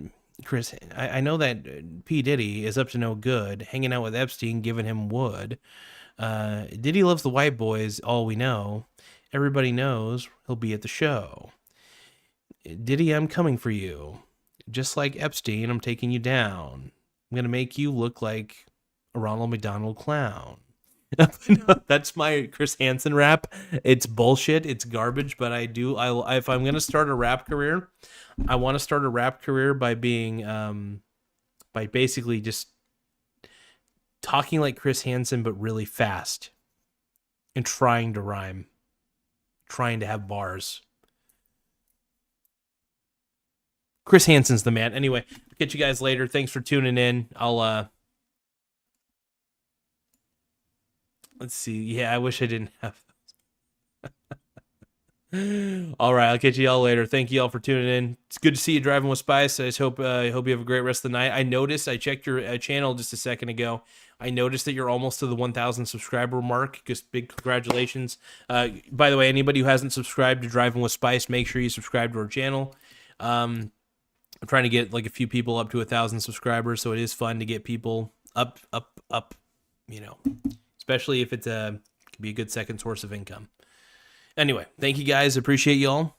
I know that P Diddy is up to no good, hanging out with Epstein, giving him wood. Diddy loves the white boys, all we know. Everybody knows he'll be at the show. Diddy, I'm coming for you. Just like Epstein, I'm taking you down. I'm gonna make you look like a Ronald McDonald clown. That's my Chris Hansen rap. It's bullshit. It's garbage. But if I'm gonna start a rap career, I want to start a rap career by being, by basically just talking like Chris Hansen, but really fast and trying to rhyme, trying to have bars. Chris Hansen's the man. Anyway, catch you guys later. Thanks for tuning in. Let's see. Yeah, I wish I didn't have. All right, I'll catch you all later. Thank you all for tuning in. It's good to see you driving with Spice. I just hope you have a great rest of the night. I checked your channel just a second ago. I noticed that you're almost to the 1,000 subscriber mark. Just big congratulations. By the way, anybody who hasn't subscribed to Driving with Spice, make sure you subscribe to our channel. I'm trying to get like a few people up to 1,000 subscribers, so it is fun to get people up. You know, especially if it's could be a good second source of income. Anyway, thank you guys. Appreciate y'all.